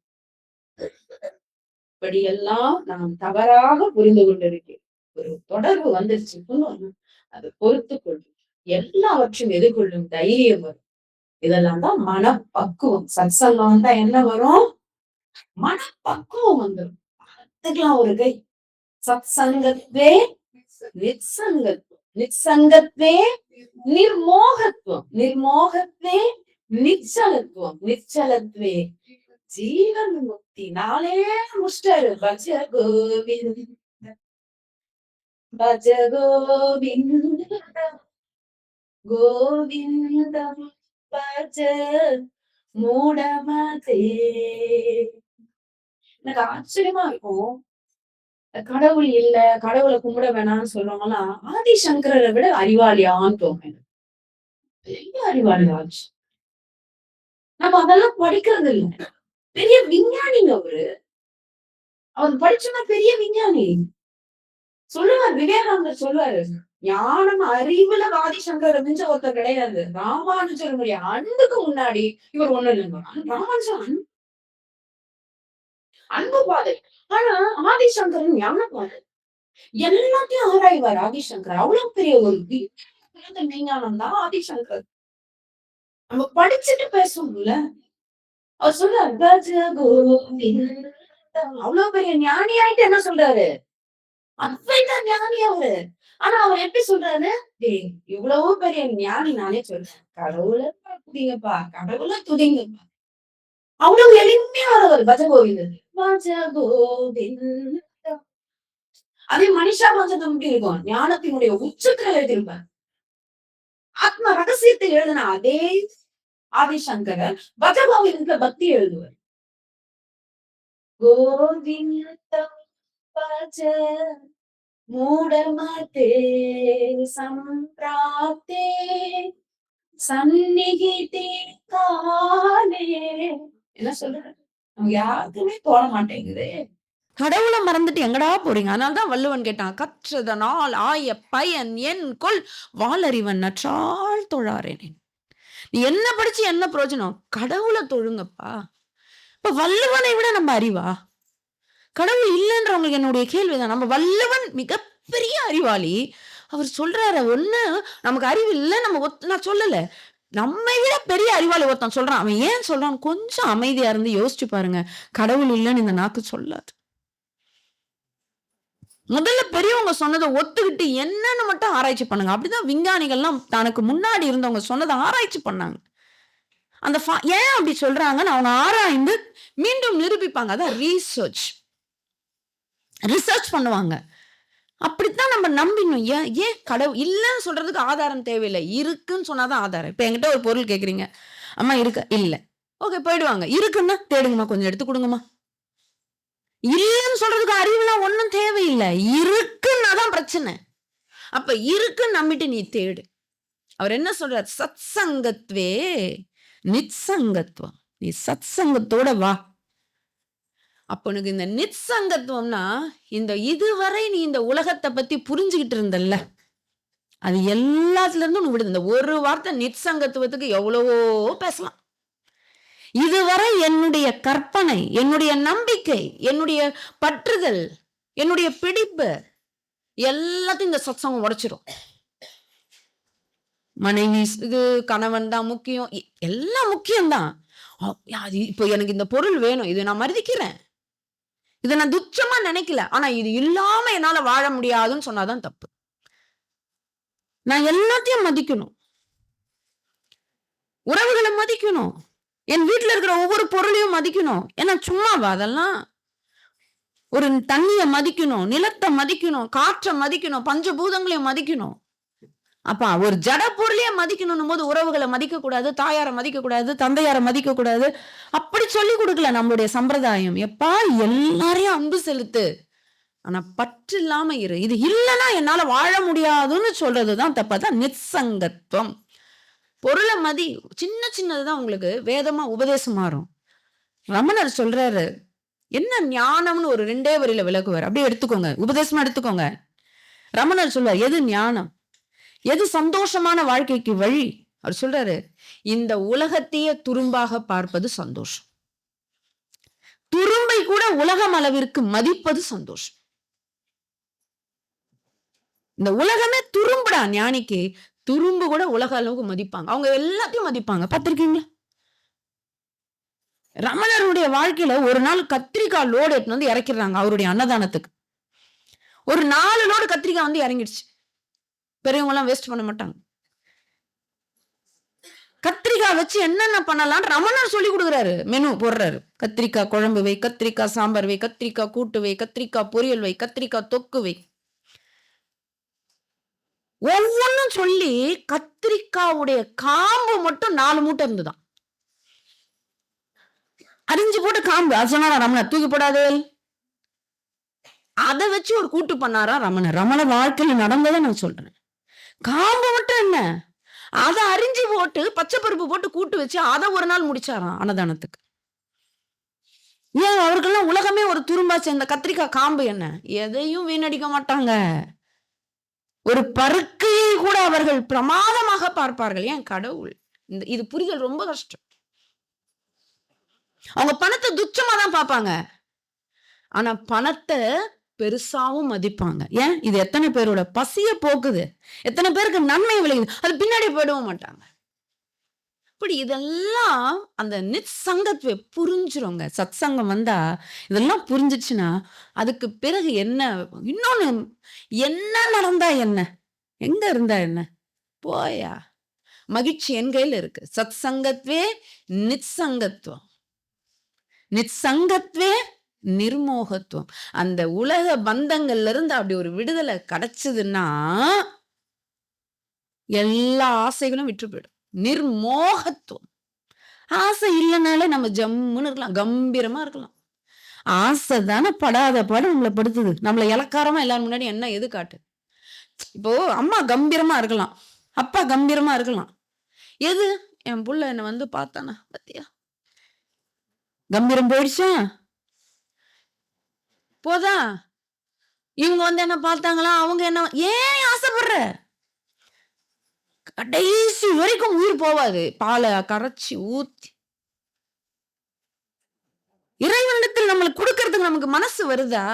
B: இப்படியெல்லாம் நாம் தவறாக புரிந்து கொண்டிருக்கிறோம். ஒரு தொடர்பு வந்துருச்சு, அது பொறுத்து கொள்ளும், எல்லாவற்றையும் எதிர்கொள்ளும் தைரியம் வரும். இதெல்லாம் தான் மனப்பக்குவம். சத்சங்கம் வந்தா என்ன வரும்? மனப்பக்குவம் வந்துடும். அதுக்கெல்லாம் ஒரு கை. சத்சங்கத்வே நித்சங்கத்வம், நித்சங்கத்வே நிர்மோகத்துவம், நிர்மோகத்வே நிச்சலத்துவம், நிச்சலத்வே ஜீவன் முக்தி. நாளே முடிச்சிட்டாரு. பஜ கோவிந்த் பஜ கோவிந்த் கோவிந்தம் பஜ மூடமதே. எனக்கு ஆச்சரியமா இருக்கும். கடவுள் இல்ல, கடவுளை கும்பிட வேணாம்னு சொல்றவங்கலாம் ஆதிசங்கரரை விட அறிவாளியான்னு தோணும். பெரிய அறிவாளி ஆச்சு. நம்ம அதெல்லாம் படிக்கிறது இல்ல. பெரிய விஞ்ஞானிங்க அவரு. அவர் படிச்சோன்னா பெரிய விஞ்ஞானி. சொல்லுவார், விவேகானந்தர் சொல்லுவாரு, ஞானம் அறிவுல ஆதிசங்கரை மிஞ்ச ஒருத்தர் கிடையாது. ராமானுஜருடைய அன்புக்கு முன்னாடி இவர் ஒண்ணு இல்லைங்க. ராமானுஜன் அன்பு பாதை. ஆனா ஆதிசங்கரன் ஞான பாதை. எல்லாத்தையும் ஆராய்வார் ஆதிசங்கர். அவ்வளவு பெரிய ஒரு விஞ்ஞானம் தான் ஆதிசங்கர். நம்ம படிச்சுட்டு பேசுவோம்ல. அவர் சொல்றாரு, அவ்வளவு பெரிய ஞானி ஆயிட்டு என்ன சொல்றாரு? அத்வைத ஞானி அவரு. ஆனா அவர் எப்படி சொல்றாரு? டேய் இவ்வளவு பெரிய ஞானி நானே சொல்றேன், கடவுளை துதிங்கப்பா, கடவுளை துதிங்கப்பா. அவ்வளவு எளிமையா வருவார் பஜ கோவிந்தர். பஜ கோவிந்தம். அதே மனிஷா பஞ்சதம் இருக்கும், ஞானத்தினுடைய உச்சத்துல எழுதியிருப்பார். ஆத்ம ரகசியத்தை எழுதின அதே ஆதிசங்கரர் பஜ கோவிந்தத்துல பக்தி எழுதுவார். கோவிந்தம் பஜ மூடமதே சம்பிராப்தே சந்நிகிதே காலே. என்ன சொல்றாரு? நமக்கு யாருக்குமே தோண மாட்டேங்குது. கடவுளை மறந்துட்டு எங்கடா போறீங்க? அதனால்தான் வள்ளுவன் கேட்டான், கற்றதனால் ஆய பயன் என் கொள் வாளறிவன் நற்றாள் தொழாரேனேன். நீ என்ன படிச்சு என்ன பிரயோஜனம்? கடவுளை தொழுங்கப்பா. இப்ப வள்ளுவனை விட நம்ம அறிவா? கடவுள் இல்லைன்றவங்களுக்கு என்னுடைய கேள்விதான். நம்ம வள்ளுவன் மிகப்பெரிய அறிவாளி. அவர் சொல்றாரு, ஒண்ணு நமக்கு அறிவு இல்லை, நம்ம நான் சொல்லல, நம்மை விட பெரிய அறிவாளி ஒருத்தன் சொல்றான். அவன் ஏன் சொல்றான்? கொஞ்சம் அமைதியா இருந்து யோசிச்சு பாருங்க. கடவுள் இல்லைன்னு இந்த நாக்கு சொல்லாது. முதல்ல பெரியவங்க சொன்னதை ஒத்துக்கிட்டு என்னன்னு மட்டும் ஆராய்ச்சி பண்ணுங்க. அப்படிதான் விஞ்ஞானிகள்லாம் தனக்கு முன்னாடி இருந்தவங்க சொன்னதை ஆராய்ச்சி பண்ணாங்க. அந்த ஏன் அப்படி சொல்றாங்கன்னு அவங்க ஆராய்ந்து மீண்டும் நிரூபிப்பாங்க. அதான் ரிசர்ச் பண்ணுவாங்க. அப்படித்தான் நம்ம நம்பினோம். ஏன் கடவுள் இல்லைன்னு சொல்றதுக்கு ஆதாரம் தேவையில்லை, இருக்குன்னு சொன்னாதான் ஆதாரம். இப்ப என்கிட்ட ஒரு பொருள் கேக்குறீங்க, அம்மா இருக்க, இல்ல, ஓகே போயிடுவாங்க. இருக்குன்னா தேடுங்கம்மா, கொஞ்சம் எடுத்து கொடுங்கம்மா. இல்லைன்னு சொல்றதுக்கு அறிவுலாம் ஒண்ணும் தேவையில்லை, இருக்குன்னாதான் பிரச்சனை. அப்ப இருக்குன்னு நம்பிட்டு நீ தேடு. அவர் என்ன சொல்றார்? சத் சங்கத்வே நித்சங்கத்துவம். நீ சத் சங்கத்தோட வா. அப்ப உனக்கு இந்த நித்சங்கத்துவம்னா, இந்த இதுவரை நீ இந்த உலகத்தை பத்தி புரிஞ்சுக்கிட்டு இருந்தல்ல, அது எல்லாத்துல இருந்தும் விடுது. இந்த ஒரு வார்த்தை நித்சங்கத்துவத்துக்கு எவ்வளவோ பேசலாம்.
C: இதுவரை என்னுடைய கற்பனை, என்னுடைய நம்பிக்கை, என்னுடைய பற்றுதல், என்னுடைய பிடிப்பு எல்லாத்தையும் இந்த சத்சங்கம் உடைச்சிரும். மனைவி இது, கணவன் தான் முக்கியம், எல்லாம் முக்கியம்தான். இப்போ எனக்கு இந்த பொருள் வேணும், இது நான் மதிக்கிறேன், இதை நான் துச்சமா நினைக்கல, ஆனா இது இல்லாம என்னால வாழ முடியாதுன்னு சொன்னாதான் தப்பு. நான் எல்லாத்தையும் மதிக்கணும், உறவுகளை மதிக்கணும், என் வீட்டுல இருக்கிற ஒவ்வொரு பொருளையும் மதிக்கணும். ஏன்னா சும்மாவா அதெல்லாம்? ஒரு தண்ணிய மதிக்கணும், நிலத்தை மதிக்கணும், காற்றை மதிக்கணும், பஞ்சபூதங்களையும் மதிக்கணும். அப்ப ஒரு ஜட பொருளையே மதிக்கணும் போது உறவுகளை மதிக்க கூடாது, தாயாரை மதிக்க கூடாது, தந்தையாரை மதிக்க கூடாது, அப்படி சொல்லி கொடுக்கல நம்மளுடைய சம்பிரதாயம். எப்பா எல்லாரையும் அன்பு செலுத்து, ஆனா பற்று இல்லாம இரு, இது இல்லைன்னா என்னால வாழ முடியாதுன்னு சொல்றதுதான் தப்பாதான் நிச்சங்கத்துவம். பொருளை மதி, சின்ன சின்னதுதான் உங்களுக்கு வேதமா உபதேசம் மாறும். ரமணர் சொல்றாரு, என்ன ஞானம்னு ஒரு 2 வரியில விளக்குவார். அப்படியே எடுத்துக்கோங்க, உபதேசமா எடுத்துக்கோங்க. ரமணர் சொல்வார், எது ஞானம், எது சந்தோஷமான வாழ்க்கைக்கு வழி? அவர் சொல்றாரு, இந்த உலகத்தையே துரும்பாக பார்ப்பது சந்தோஷம், துரும்பை கூட உலகம் அளவிற்கு மதிப்பது சந்தோஷம். இந்த உலகமே துரும்புடா ஞானிக்கு, துரும்பு கூட உலக அளவுக்கு மதிப்பாங்க, அவங்க எல்லாத்தையும் மதிப்பாங்க. பார்த்திருக்கீங்களா? ரமணருடைய வாழ்க்கையில ஒரு நாள் கத்திரிக்காய் லோடு எடுத்து வந்து இறக்கிறாங்க அவருடைய அன்னதானத்துக்கு. ஒரு 4 லோடு கத்திரிக்காய் வந்து இறங்கிடுச்சு. பெரியவங்க எல்லாம் வேஸ்ட் பண்ண மாட்டாங்க. கத்திரிக்காய் வச்சு என்னென்ன பண்ணலாம் ரமணர் சொல்லி கொடுக்குறாரு, மெனு போடுறாரு. கத்திரிக்காய் குழம்பு வை, கத்திரிக்காய் சாம்பார் வை, கத்திரிக்காய் கூட்டு வை, கத்திரிக்காய் பொரியல் வை, கத்திரிக்காய் தொக்கு வை, ஒவ்வொன்னும் சொல்லி கத்திரிக்காவுடைய காம்பு மட்டும் 4 மூட்டை இருந்துதான். அரிஞ்சு போட்டு காம்பு, அது சொன்னாரா ரமணர், தூக்கி போடாதே. அதை வச்சு ஒரு கூட்டு பண்ணாரா ரமணர். ரமணர் வாழ்க்கையில நடந்ததை நான் சொல்றேன். காம்பு மட்டும் என்ன, அதை அரிஞ்சு போட்டு பச்சை பருப்பு போட்டு கூட்டு வச்சு அதை ஒரு நாள் முடிச்சாராம் அன்னதானத்துக்கு. ஏன் அவர்கள்லாம் உலகமே ஒரு துரும்பா சேர்ந்த கத்திரிக்காய் காம்பு என்ன, எதையும் வீணடிக்க மாட்டாங்க. ஒரு பருக்கையை கூட அவர்கள் பிரமாதமாக பார்ப்பார்கள். ஏன் கடவுள், இது புரிதல் ரொம்ப கஷ்டம். அவங்க பணத்தை துச்சமா தான் பார்ப்பாங்க, ஆனா பணத்தை பெருசாவும் மதிப்பாங்க. ஏன், இது எத்தனை பேரோட பசிய போக்குது, எத்தனை பேருக்கு நன்மை விளையுது, அது பின்னாடி போயிடவும் மாட்டாங்க. இப்படி இதெல்லாம் அந்த நிச்சங்கத்துவ புரிஞ்சிருங்க. சத் சங்கம் வந்தா இதெல்லாம் புரிஞ்சிச்சுன்னா அதுக்கு பிறகு என்ன, இன்னொன்னு என்ன நடந்தா என்ன, எங்க இருந்தா என்ன, போயா மகிழ்ச்சி என் கையில இருக்கு. சத் சங்கத்வே நிச்சங்கத்துவம், நிச்சங்கத்வே நிர்மோகத்துவம். அந்த உலக பந்தங்கள்ல இருந்து அப்படி ஒரு விடுதலை கிடைச்சதுன்னா எல்லா ஆசைகளும் விட்டு போயிடும். நிர்மோகத்துவம். ஆசை இல்லைனாலே நம்ம ஜம்முன்னு இருக்கலாம், கம்பீரமா இருக்கலாம். ஆசை தானே படாத பாடு நம்மளை படுத்துது, நம்மளை இலக்காரமா எல்லாரும் முன்னாடி என்ன எது காட்டு. இப்போ அம்மா கம்பீரமா இருக்கலாம், அப்பா கம்பீரமா இருக்கலாம், எது என் புள்ள என்ன வந்து பார்த்தானா பத்தியா கம்பீரம் போயிடுச்சா போதா, இவங்க வந்து என்ன பார்த்தாங்களா, அவங்க என்ன, ஏன் ஆசைப்படுற? கடைசி வரைக்கும் உயிர் போவாது. பாலை கரைச்சி ஊத்தி இறைவனிடத்தில் நம்மளுக்கு கொடுக்கறதுக்கு நமக்கு மனசு வருதா?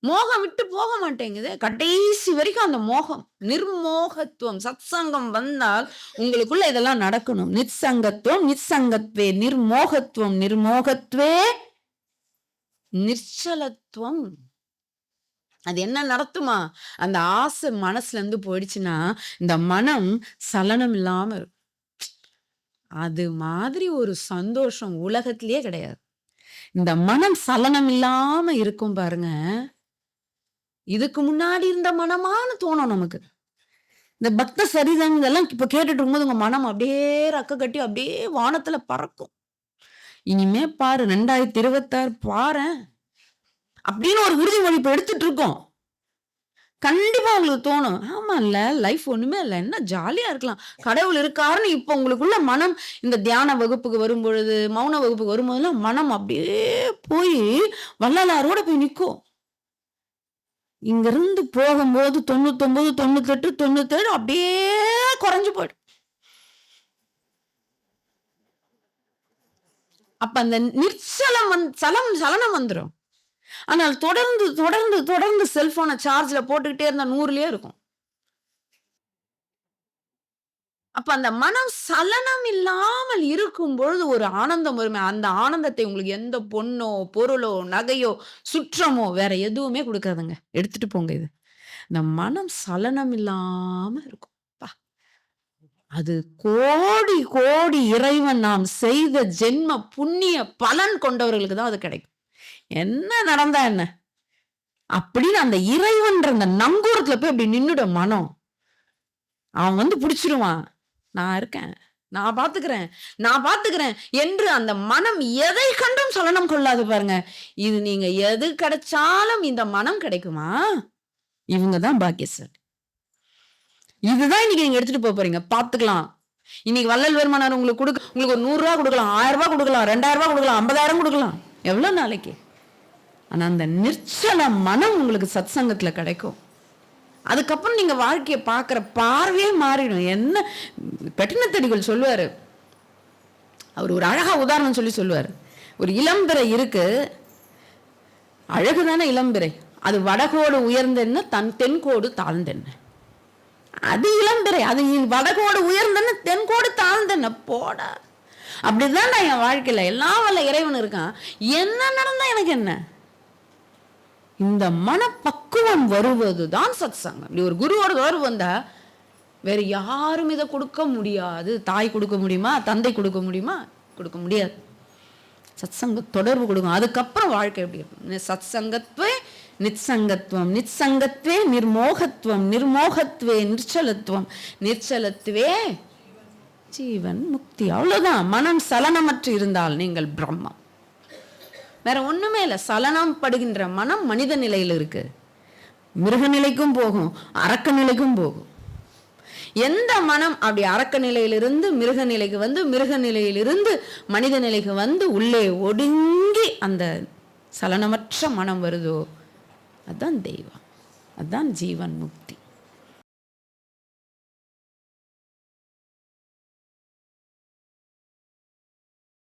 C: மோகம் விட்டு போக மாட்டேங்குது கடைசி வரைக்கும். அந்த மோகம் நிர்மோகத்துவம். சத்சங்கம் வந்தால் உங்களுக்குள்ள இதெல்லாம் நடக்கணும். நிச்சங்கத்துவம், நிச்சங்கத்வே நிர்மோகத்துவம், நிர்மோகத்வே நிச்சலத்துவம். அது என்ன நடத்துமா, அந்த ஆசை மனசுல இருந்து போயிடுச்சுன்னா இந்த மனம் சலனம் இல்லாம இருக்கும். அது மாதிரி ஒரு சந்தோஷம் உலகத்திலேயே கிடையாது. இந்த மனம் சலனம் இல்லாம இருக்கும் பாருங்க, இதுக்கு முன்னாடி இருந்த மனமானு தோணும் நமக்கு. இந்த பக்த சரிதம் இதெல்லாம் இப்ப கேட்டுட்டு இருக்கும்போது உங்க மனம் அப்படியே ரக்க கட்டி அப்படியே வானத்துல பறக்கும். இனிமே பாரு 2026 பாரு அப்படின்னு ஒரு உறுதிமொழி இப்ப எடுத்துட்டு இருக்கோம். கண்டிப்பா உங்களுக்கு தோணும், ஆமா இல்ல லைஃப் ஒண்ணுமே இல்ல, என்ன ஜாலியா இருக்கலாம், கடவுள் இருக்காருன்னு. இப்ப உங்களுக்குள்ள மனம் இந்த தியான வகுப்புக்கு வரும் பொழுது, மௌன வகுப்புக்கு வரும்போதெல்லாம் மனம் அப்படியே போய் வள்ளலாரோட போய் நிற்கும். இங்க இருந்து போகும்போது 99, 98, 97 அப்படியே குறைஞ்சு போயிடும். அப்ப அந்த நிர்ச்சலம் சலனம் வந்துடும். ஆனால் தொடர்ந்து தொடர்ந்து தொடர்ந்து செல்போனை சார்ஜ்ல போட்டுக்கிட்டே இருந்தா 100லயே இருக்கும். அப்ப அந்த மனம் சலனம் இல்லாமல் இருக்கும் பொழுது ஒரு ஆனந்தம் வருமே, அந்த ஆனந்தத்தை உங்களுக்கு எந்த பொண்ணோ, பொருளோ, நகையோ, சுற்றமோ வேற எதுவுமே கொடுக்காதுங்க. எடுத்துட்டு போங்க இது. இந்த மனம் சலனம் இல்லாம இருக்கும். அது கோடி கோடி இறைவன் நாம் செய்த ஜென்ம புண்ணிய பலன் கொண்டவர்களுக்கு தான் அது கிடைக்கும். என்ன நடந்தா என்ன அப்படின்னு அந்த இறைவன்ற அந்த நங்கூரத்துல போய் அப்படி நின்னுடும் மனம். அவன் வந்து பிடிச்சிருவான். நான் இருக்கேன், நான் பாத்துக்கிறேன் என்று அந்த மனம் எதை கண்டும் சலனம் கொள்ளாது பாருங்க. இது நீங்க எது கிடைச்சாலும் இந்த மனம் கிடைக்குமா? இவங்கதான் பாக்கியசாலி. இதுதான் இன்னைக்கு நீங்க எடுத்துட்டு போறீங்க. பாத்துக்கலாம். இன்னைக்கு வள்ளல் வருமானார் உங்களுக்கு ஒரு 100 ரூபாய் கொடுக்கலாம், 1000 ரூபாய் கொடுக்கலாம், 2000 ரூபாய் கொடுக்கலாம், 50,000 கொடுக்கலாம். எவ்வளவு நாளைக்கு? ஆனா அந்த நிர்ச்சல மனம் உங்களுக்கு சத் சங்கத்துல கிடைக்கும். அதுக்கப்புறம் நீங்க வாழ்க்கையை பார்க்கிற பார்வையே மாறிடும். என்ன பெட்டினத்தடிகள் சொல்லுவாரு, அவர் ஒரு அழகா உதாரணம் சொல்லுவாரு. ஒரு இளம்பிறை இருக்கு, அழகுதானே இளம்பிறை. அது வடகோடு உயர்ந்தென்ன, தென்கோடு தாழ்ந்தென்ன. அது இளம்பிறை, அது வடகோடு உயர்ந்தென்ன, தென்கோடு தாழ்ந்தென்ன. போட அப்படிதான் என் வாழ்க்கையில எல்லாம் வல்ல இறைவன் இருக்கான். என்ன நடந்தா எனக்கு என்ன? இந்த மனப்பக்குவம் வருவதுதான் சத் சங்கம். இப்படி ஒரு குருவோட தொடர்பு வந்தா வேற யாரும் இதை கொடுக்க முடியாது. தாய் கொடுக்க முடியுமா? தந்தை கொடுக்க முடியுமா? கொடுக்க முடியாது. சத் சங்க தொடர்பு கொடுக்கும். அதுக்கப்புறம் வாழ்க்கை எப்படி இருக்கும்? சத் சங்கத்வே நிச்சங்கத்துவம், நிச்சங்கத்வே நிர்மோகத்துவம், நிர்மோகத்வே நிர்ச்சலத்துவம், நிர்ச்சலத்துவே ஜீவன் முக்தி. அவ்வளவுதான். மனம் சலனமற்று இருந்தால் நீங்கள் பிரம்மம். வேற ஒண்ணுமே இல்லை. சலனம் படுகின்ற மனம் மனித நிலையில் இருக்கு. மிருக நிலைக்கும் போகும், அரக்க நிலைக்கும் போகும். எந்த மனம் அப்படி அரக்க நிலையிலிருந்து மிருக நிலைக்கு வந்து, மிருக நிலையிலிருந்து மனித நிலைக்கு வந்து உள்ளே ஒடுங்கி அந்த சலனமற்ற மனம் வருதோ, அதுதான் தெய்வம், அதுதான் ஜீவன் முக்தி.